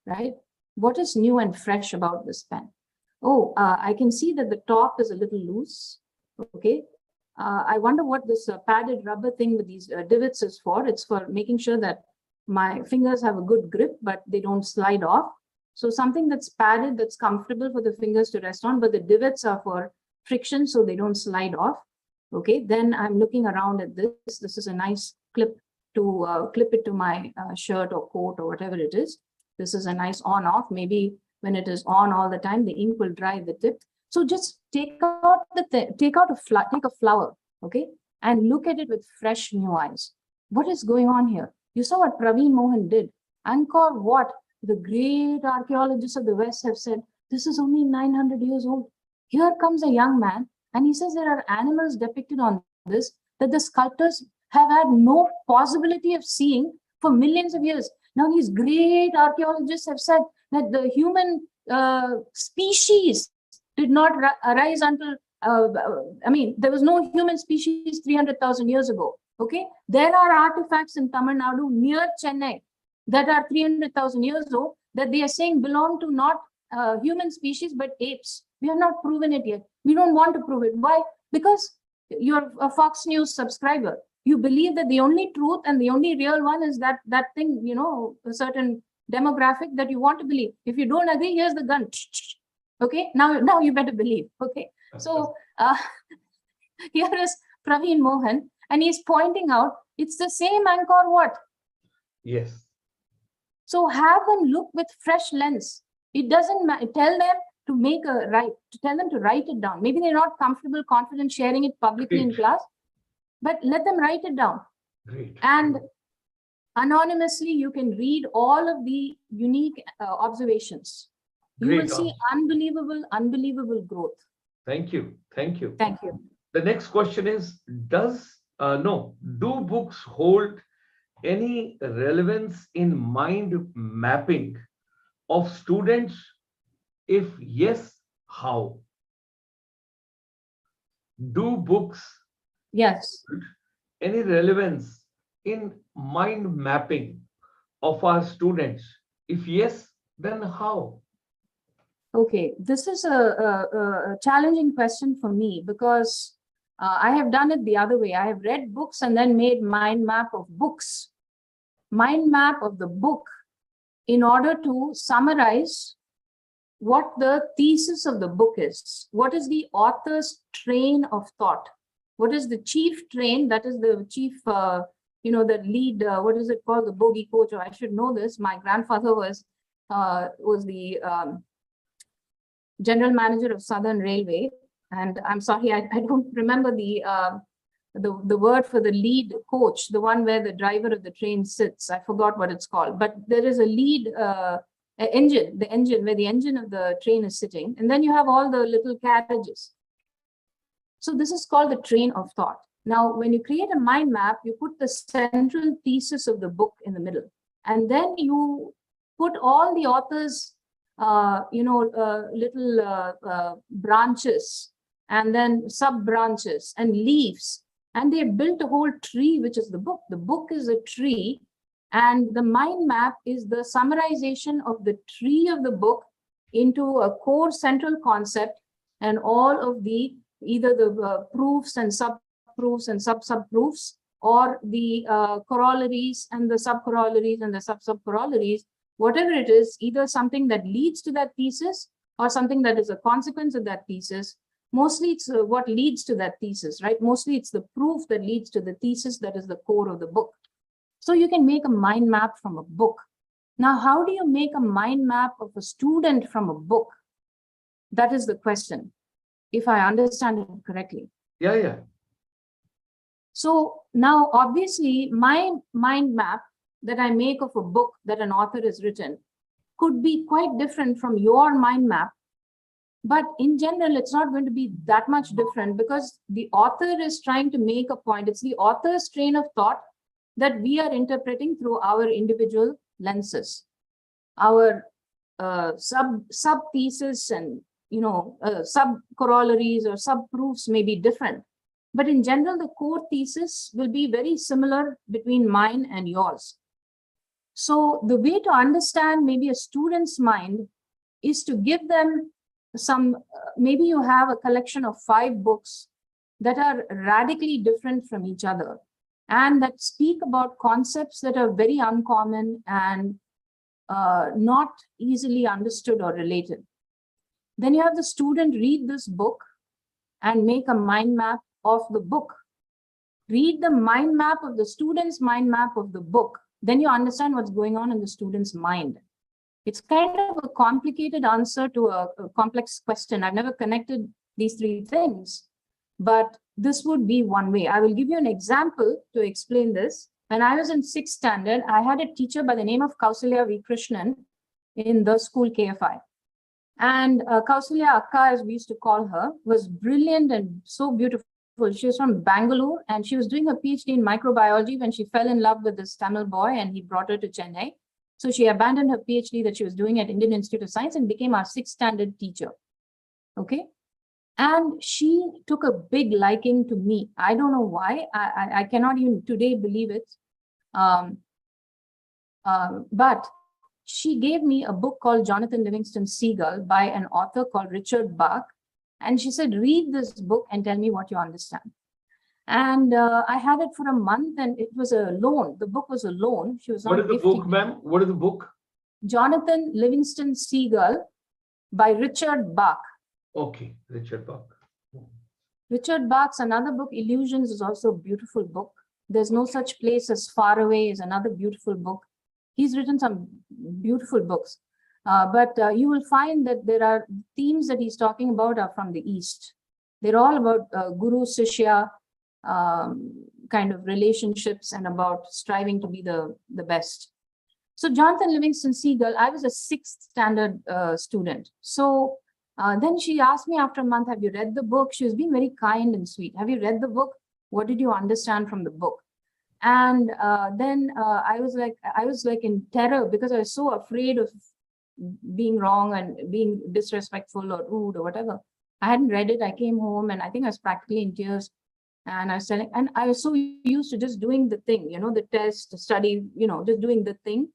right? What is new and fresh about this pen? Oh, I can see that the top is a little loose. Okay. I wonder what this padded rubber thing with these divots is for. It's for making sure that my fingers have a good grip, but they don't slide off. So something that's padded, that's comfortable for the fingers to rest on, but the divots are for friction, so they don't slide off. Okay, then I'm looking around at this. This is a nice clip to clip it to my shirt or coat or whatever it is. This is a nice on-off. Maybe when it is on all the time, the ink will dry the tip. So just take a flower, okay, and look at it with fresh new eyes. What is going on here? You saw what Praveen Mohan did. Angkor Wat, the great archaeologists of the West have said, this is only 900 years old. Here comes a young man, and he says there are animals depicted on this that the sculptors have had no possibility of seeing for millions of years. Now, these great archaeologists have said that the human species did not arise until, there was no human species 300,000 years ago. Okay, there are artifacts in Tamil Nadu near Chennai that are 300,000 years old that they are saying belong to not human species but apes. We have not proven it yet. We don't want to prove it. Why? Because you're a Fox News subscriber. You believe that the only truth and the only real one is that thing, a certain demographic that you want to believe. If you don't agree, here's the gun. Okay, now you better believe. Okay, so here is Praveen Mohan. And he's pointing out it's the same Angkor Wat. Yes. So have them look with fresh lens. It doesn't tell them to tell them to write it down. Maybe they're not comfortable, confident sharing it publicly in class, but let them write it down. Great. And anonymously, you can read all of the unique observations. You will see unbelievable growth. Thank you. Thank you. Thank you. The next question is, do books hold any relevance in mind mapping of students? If yes, how? Do books hold any relevance in mind mapping of our students? If yes, then how? Okay, this is a challenging question for me because I have done it the other way. I have read books and then made mind map of books, mind map of the book in order to summarize what the thesis of the book is. What is the author's train of thought? What is the chief train, that is the chief the lead, what is it called, the bogie coach, or I should know this. My grandfather was the general manager of Southern Railway, and I'm sorry, I don't remember the word for the lead coach, the one where the driver of the train sits. I forgot what it's called, but there is a lead engine, the engine where the engine of the train is sitting, and then you have all the little carriages. So this is called the train of thought. Now, when you create a mind map, you put the central thesis of the book in the middle, and then you put all the author's little branches, and then sub branches and leaves, and they built a whole tree, which is the book. The book is a tree, and the mind map is the summarization of the tree of the book into a core central concept, and all of the either the proofs and sub-proofs and sub-sub-proofs, or the corollaries and the sub-corollaries and the sub-sub-corollaries, whatever it is, either something that leads to that thesis or something that is a consequence of that thesis. Mostly it's what leads to that thesis, right? Mostly it's the proof that leads to the thesis that is the core of the book. So you can make a mind map from a book. Now, how do you make a mind map of a student from a book? That is the question, if I understand it correctly. Yeah. So now, obviously, my mind map that I make of a book that an author has written could be quite different from your mind map. But in general, it's not going to be that much different, because the author is trying to make a point. It's the author's train of thought that we are interpreting through our individual lenses. Our sub thesis and sub corollaries or sub proofs may be different, but in general, the core thesis will be very similar between mine and yours. So the way to understand maybe a student's mind is to give them some, maybe you have a collection of 5 books that are radically different from each other and that speak about concepts that are very uncommon and not easily understood or related. Then you have the student read this book and make a mind map of the book. Read the mind map of the student's mind map of the book. Then you understand what's going on in the student's mind. It's kind of a complicated answer to a complex question. I've never connected these 3 things, but this would be one way. I will give you an example to explain this. When I was in 6th standard, I had a teacher by the name of Kausalya V. Krishnan in the school KFI. And Kausalya Akka, as we used to call her, was brilliant and so beautiful. She was from Bangalore, and she was doing a PhD in microbiology when she fell in love with this Tamil boy, and he brought her to Chennai. So she abandoned her PhD that she was doing at Indian Institute of Science and became our 6th standard teacher. Okay. And she took a big liking to me. I don't know why. I cannot even today believe it. But she gave me a book called Jonathan Livingston Seagull by an author called Richard Bach. And she said, read this book and tell me what you understand. And I had it for a month, and it was a loan. The book was a loan. She was not What is the book, ma'am? What is the book? Jonathan Livingston Seagull by Richard Bach. Okay, Richard Bach. Richard Bach's another book, Illusions, is also a beautiful book. There's No Such Place as Far Away is another beautiful book. He's written some beautiful books. But you will find that there are themes that he's talking about are from the East. They're all about Guru Sishya kind of relationships and about striving to be the best. So Jonathan Livingston Seagull, I was a 6th standard student. So then she asked me after a month, have you read the book? She was being very kind and sweet. Have you read the book? What did you understand from the book? And then I was like in terror because I was so afraid of being wrong and being disrespectful or rude or whatever. I hadn't read it. I came home and I think I was practically in tears. And I was telling, and I was so used to just doing the thing, the test, the study, just doing the thing.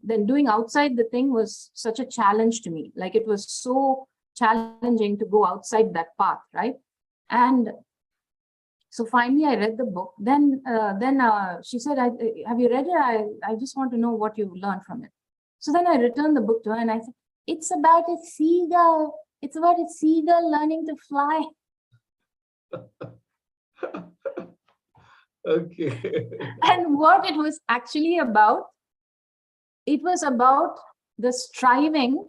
Then doing outside the thing was such a challenge to me. Like it was so challenging to go outside that path, right? And so finally I read the book. Then she said, have you read it? I just want to know what you learned from it. So then I returned the book to her and I said, it's about a seagull. It's about a seagull learning to fly. Okay. And what it was actually about, it was about the striving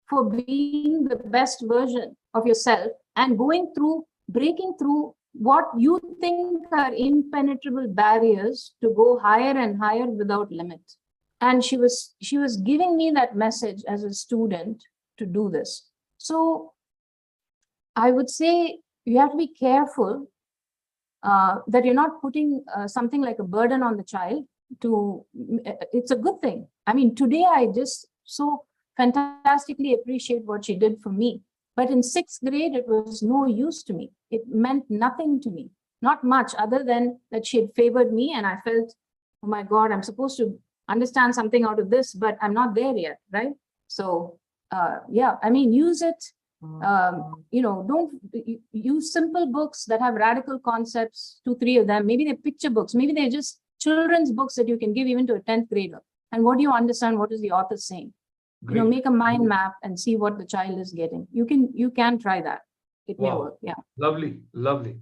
for being the best version of yourself and going through, breaking through what you think are impenetrable barriers to go higher and higher without limit. And she was giving me that message as a student to do this. So I would say you have to be careful that you're not putting something like a burden on the child. It's a good thing. I mean, today I just so fantastically appreciate what she did for me. But in 6th grade, it was no use to me. It meant nothing to me, not much other than that she had favored me. And I felt, oh my God, I'm supposed to understand something out of this, but I'm not there yet, right? So yeah, I mean, use it. Don't use simple books that have radical concepts, 2-3 of them. Maybe they're picture books. Maybe they're just children's books that you can give even to a 10th grader. And what do you understand? What is the author saying? Great. Make a mind map and see what the child is getting. You can try that. It may work. Yeah. Lovely, lovely.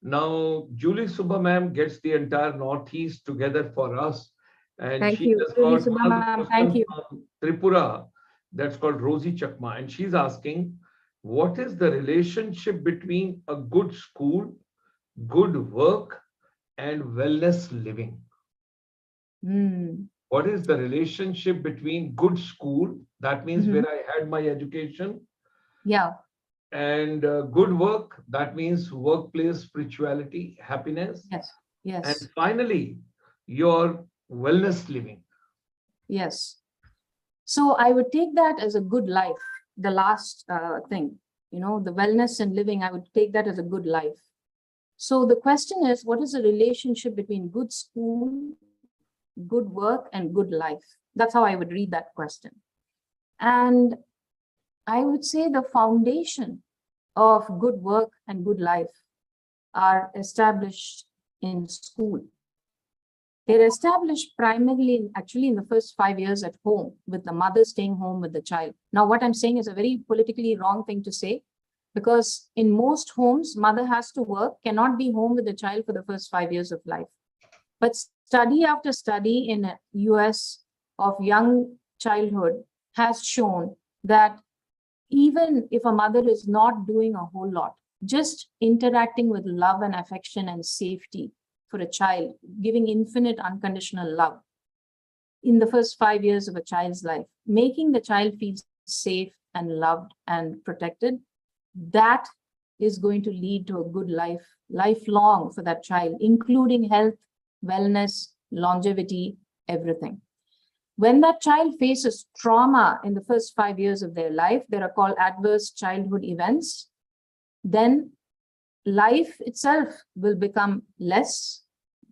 Now, Julie Subba ma'am gets the entire Northeast together for us. And Thank she you, has Julie got Subba one ma'am. Thank you. from Tripura that's called Rosie Chakma. And she's asking, what is the relationship between a good school, good work, and wellness living? What is the relationship between good school, that means where I had my education, yeah, and good work, that means workplace, spirituality, happiness, yes, and finally your wellness living? yes. So I would take that as a good life, the last thing, the wellness and living, I would take that as a good life. So the question is, what is the relationship between good school, good work, and good life? That's how I would read that question. And I would say the foundation of good work and good life are established in school. They're established primarily, actually, in the first 5 years at home, with the mother staying home with the child. Now, what I'm saying is a very politically wrong thing to say, because in most homes, mother has to work, cannot be home with the child for the first 5 years of life. But study after study in US of young childhood has shown that even if a mother is not doing a whole lot, just interacting with love and affection and safety for a child, giving infinite unconditional love in the first 5 years of a child's life, making the child feel safe and loved and protected, that is going to lead to a good life, lifelong for that child, including health, wellness, longevity, everything. When that child faces trauma in the first 5 years of their life, they are called adverse childhood events, then life itself will become less.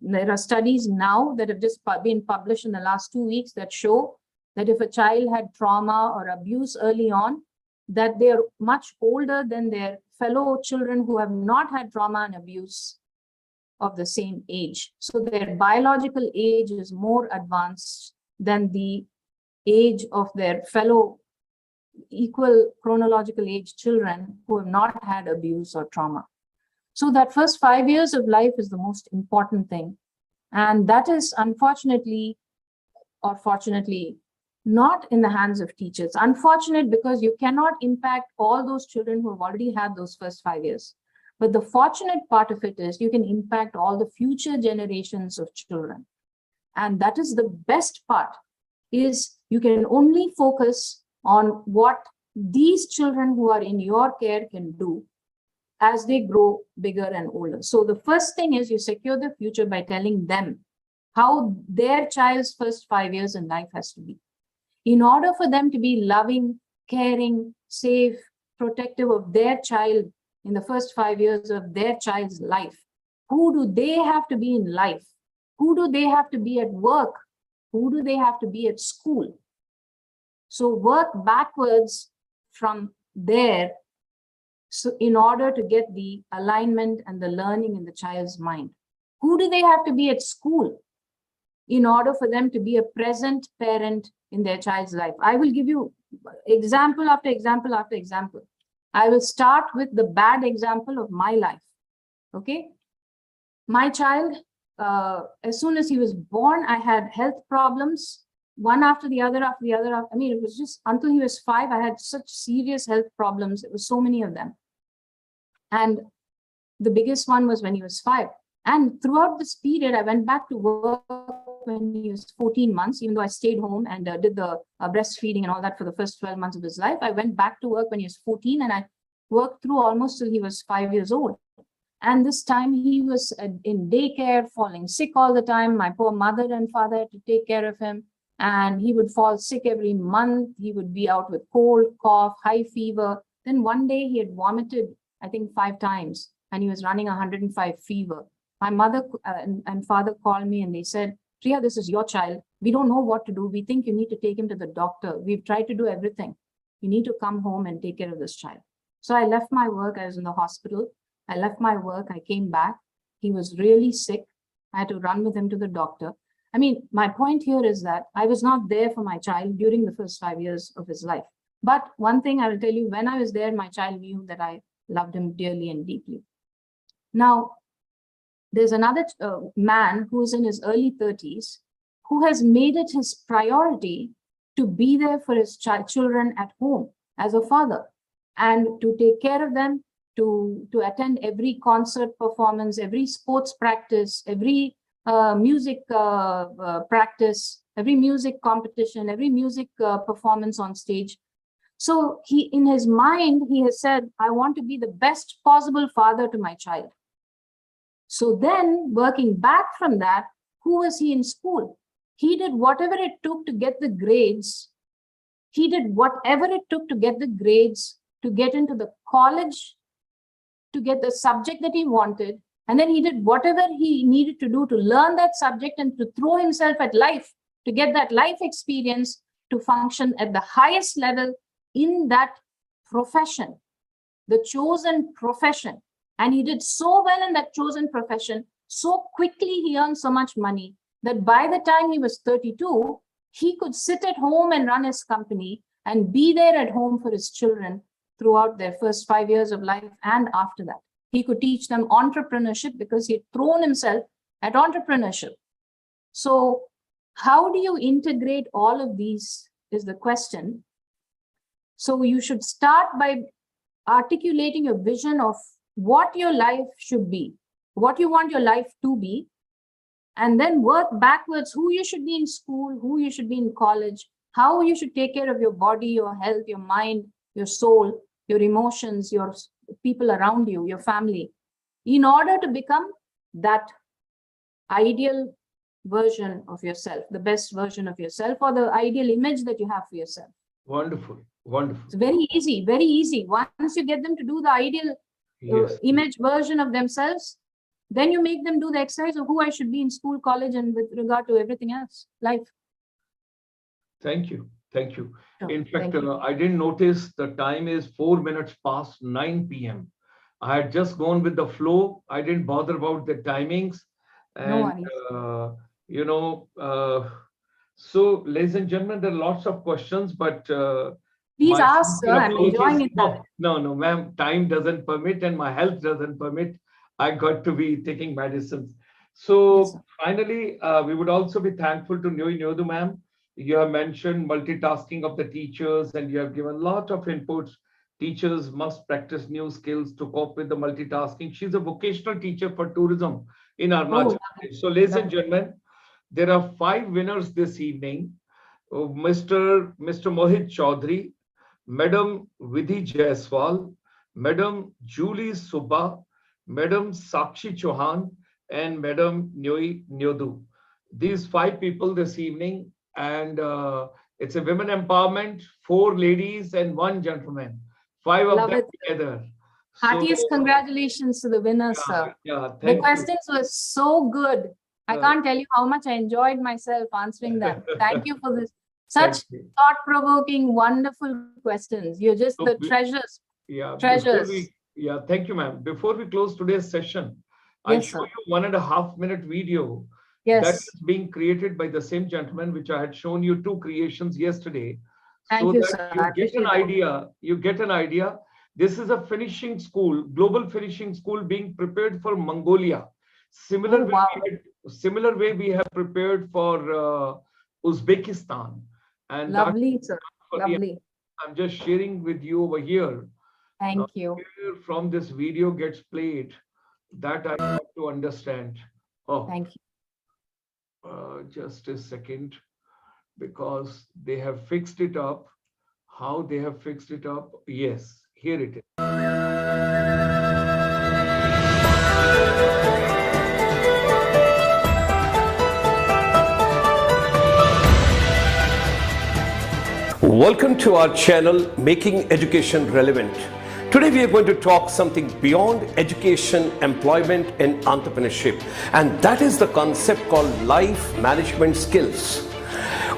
There are studies now that have just been published in the last 2 weeks that show that if a child had trauma or abuse early on, that they are much older than their fellow children who have not had trauma and abuse of the same age. So their biological age is more advanced than the age of their fellow equal chronological age children who have not had abuse or trauma. So that first 5 years of life is the most important thing. And that is unfortunately, or fortunately, not in the hands of teachers. Unfortunate because you cannot impact all those children who have already had those first 5 years. But the fortunate part of it is you can impact all the future generations of children. And that is the best part, is you can only focus on what these children who are in your care can do as they grow bigger and older. So the first thing is you secure the future by telling them how their child's first 5 years in life has to be. In order for them to be loving, caring, safe, protective of their child in the first 5 years of their child's life, who do they have to be in life? Who do they have to be at work? Who do they have to be at school? So work backwards from there, so in order to get the alignment and the learning in the child's mind. Who do they have to be at school in order for them to be a present parent in their child's life? I will give you example after example after example. I will start with the bad example of my life. Okay. My child, as soon as he was born, I had health problems, one after the other, after the other. I mean, it was just until he was 5, I had such serious health problems. It was so many of them. And the biggest one was when he was 5. And throughout this period, I went back to work when he was 14 months, even though I stayed home and did the breastfeeding and all that for the first 12 months of his life. I went back to work when he was 14 and I worked through almost till he was 5 years old. And this time he was in daycare, falling sick all the time. My poor mother and father had to take care of him. And he would fall sick every month. He would be out with cold, cough, high fever. Then one day he had vomited, I think 5 times, and he was running 105 fever. My mother and father called me and they said, "Priya, this is your child. We don't know what to do. We think you need to take him to the doctor. We've tried to do everything. You need to come home and take care of this child." So I left my work. I was in the hospital. I left my work. I came back. He was really sick. I had to run with him to the doctor. I mean, my point here is that I was not there for my child during the first 5 years of his life. But one thing I will tell you, when I was there, my child knew that I loved him dearly and deeply. Now, there's another man who's in his early 30s who has made it his priority to be there for his children at home as a father and to take care of them, to attend every concert performance, every sports practice, every music practice, every music competition, every music performance on stage. So he, in his mind, he has said, I want to be the best possible father to my child. So then working back from that, who was he in school? He did whatever it took to get the grades. He did whatever it took to get the grades, to get into the college, to get the subject that he wanted. And then he did whatever he needed to do to learn that subject and to throw himself at life, to get that life experience, to function at the highest level in that profession, the chosen profession. And he did so well in that chosen profession, so quickly he earned so much money that by the time he was 32, he could sit at home and run his company and be there at home for his children throughout their first 5 years of life and after that. He could teach them entrepreneurship because he had thrown himself at entrepreneurship. So how do you integrate all of these is the question. So you should start by articulating a vision of what your life should be, what you want your life to be, and then work backwards who you should be in school, who you should be in college, how you should take care of your body, your health, your mind, your soul, your emotions, your people around you, your family, in order to become that ideal version of yourself, the best version of yourself, or the ideal image that you have for yourself. Wonderful, wonderful. It's very easy, very easy. Once you get them to do the ideal image version of themselves, then you make them do the exercise of who I should be in school, college, and with regard to everything else, life. Thank you. Thank you. Sure. In fact, I didn't notice the time is 4 minutes past 9 p.m. I had just gone with the flow. I didn't bother about the timings. And, so ladies and gentlemen, there are lots of questions, but please ask, sir. I'm enjoying it. No, ma'am, time doesn't permit and my health doesn't permit. I got to be taking medicines. So yes, finally, we would also be thankful to Nyodu ma'am. You have mentioned multitasking of the teachers and you have given a lot of inputs. Teachers must practice new skills to cope with the multitasking. She's a vocational teacher for tourism in Arunachal. So ladies and gentlemen, there are 5 winners this evening. Mr. Mohit Chaudhary, Madam Vidhi Jaiswal, Madam Julie Subba, Madam Sakshi Chauhan, and Madam Nyodu. These 5 people this evening, and it's a women empowerment, 4 ladies and 1 gentleman, 5 of them together. Heartiest congratulations to the winners, sir. The questions were so good. I can't tell you how much I enjoyed myself answering them. Thank you for this. Such thought-provoking, wonderful questions. You're just the treasures. Treasures. Thank you, ma'am. Before we close today's session, I'll show you 1.5 minute video that is being created by the same gentleman, which I had shown you 2 creations yesterday. Thank you, sir. You get an idea. This is a finishing school, global finishing school being prepared for Mongolia. Similar Oh, way, wow. similar way we have prepared for Uzbekistan, and that Lovely, sir. Lovely. I'm just sharing with you over here. Now, Thank you. here from this video gets played, that I got to understand. Oh, Thank you. just a second, because they have fixed it up. How they have fixed it up? Yes, here it is. Welcome to our channel, Making Education Relevant. Today we are going to talk something beyond education, employment and entrepreneurship, and that is the concept called life management skills.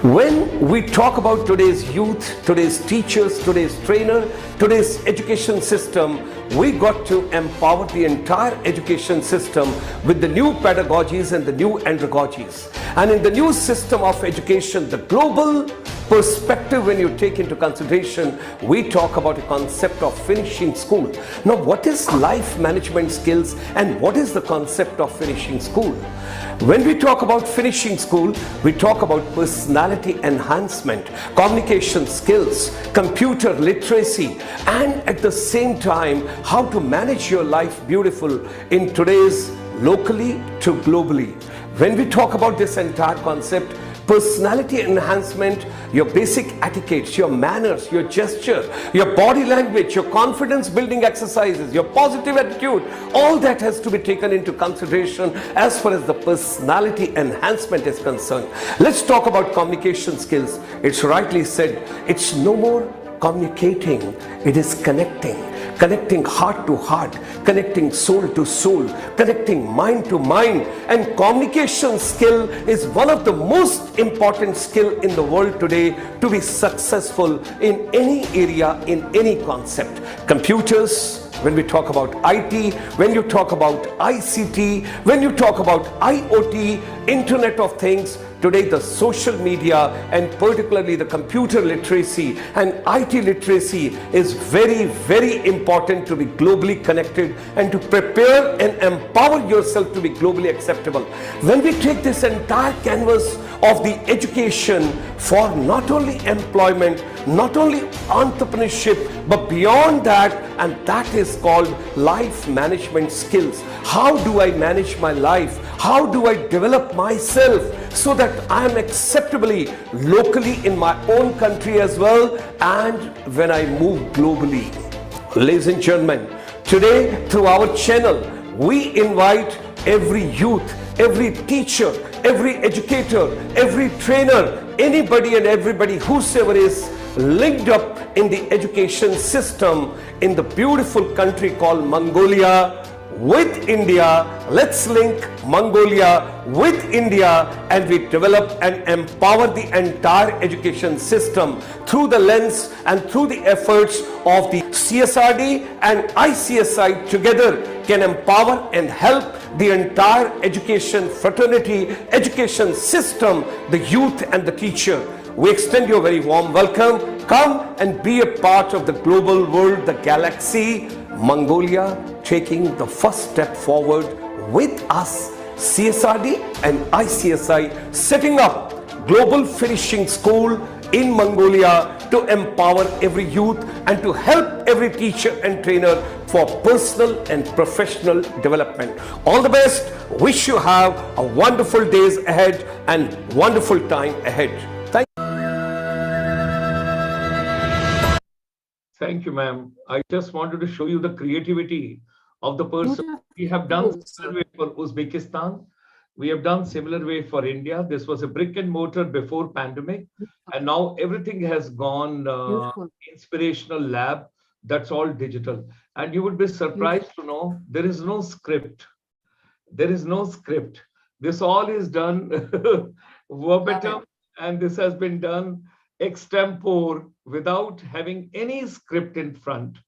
When we talk about today's youth, today's teachers, today's trainer, today's education system, we got to empower the entire education system with the new pedagogies and the new andragogies. And in the new system of education, the global perspective, when you take into consideration, we talk about a concept of finishing school. Now, what is life management skills and what is the concept of finishing school? When we talk about finishing school, we talk about personality enhancement, communication skills, computer literacy, and at the same time, how to manage your life beautiful in today's locally to globally. When we talk about this entire concept, personality enhancement, your basic etiquettes, your manners, your gesture, your body language, your confidence building exercises, your positive attitude, all that has to be taken into consideration as far as the personality enhancement is concerned. Let's talk about communication skills. It's rightly said, it's no more communicating, it is connecting heart to heart, connecting soul to soul, connecting mind to mind. And communication skill is one of the most important skill in the world today to be successful in any area, in any concept. Computers, when we talk about IT, when you talk about ICT, when you talk about IoT, Internet of Things, today the social media and particularly the computer literacy and IT literacy is very, very important to be globally connected and to prepare and empower yourself to be globally acceptable. When we take this entire canvas of the education for not only employment, not only entrepreneurship, but beyond that, and that is called life management skills. How do I manage my life? How do I develop myself so that I am acceptably locally in my own country as well, and when I move globally? Ladies and gentlemen, today through our channel, we invite every youth, every teacher, every educator, every trainer, anybody and everybody whosoever is linked up in the education system in the beautiful country called Mongolia with India. Let's link Mongolia with India and we develop and empower the entire education system through the lens and through the efforts of the CSRD and ICSI together can empower and help the entire education fraternity, education system, the youth and the teacher. We extend you a very warm welcome. Come and be a part of the global world, the galaxy, Mongolia, taking the first step forward with us, CSRD and ICSI, setting up Global Finishing School in Mongolia to empower every youth and to help every teacher and trainer for personal and professional development. All the best. Wish you have a wonderful days ahead and wonderful time ahead. Thank you, ma'am. I just wanted to show you the creativity of the person. We have done similar way for Uzbekistan. We have done similar way for India. This was a brick and mortar before pandemic. And now everything has gone inspirational lab. That's all digital. And you would be surprised to know there is no script. There is no script. This all is done verbatim, and this has been done extempore without having any script in front,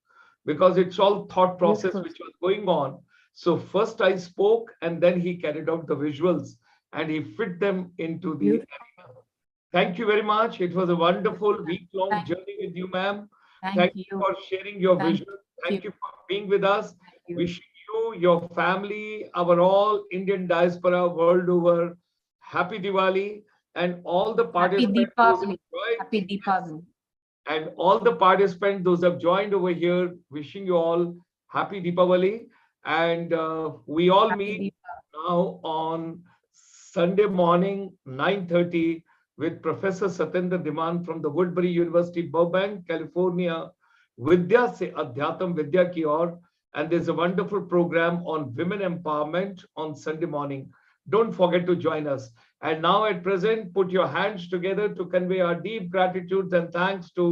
because it's all thought process which was going on. So first I spoke and then he carried out the visuals and he fit them into the Thank you very much. It was a wonderful week-long journey with you, ma'am. Thank you for sharing your vision. Thank you for being with us. Wishing you, your family, our all Indian diaspora world over, happy Diwali, and all the Happy participants, those who Deepavali. joined, Happy Deepavali. and all the participants, those who have joined over here, wishing you all happy Deepavali. And we all Happy meet Deepavali. now on Sunday morning, 9:30, with Professor Satyendra Dhiman from the Woodbury University, Burbank, California, Vidya Se Adhyatam Vidya Ki Aur. And there's a wonderful program on women empowerment on Sunday morning. Don't forget to join us. And now at present, put your hands together to convey our deep gratitude and thanks to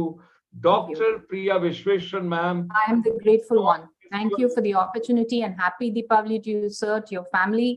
Dr. PRIYA Visweswaran, ma'am. I am the grateful one. Thank you for the opportunity and happy Deepavali to you, sir, to your family,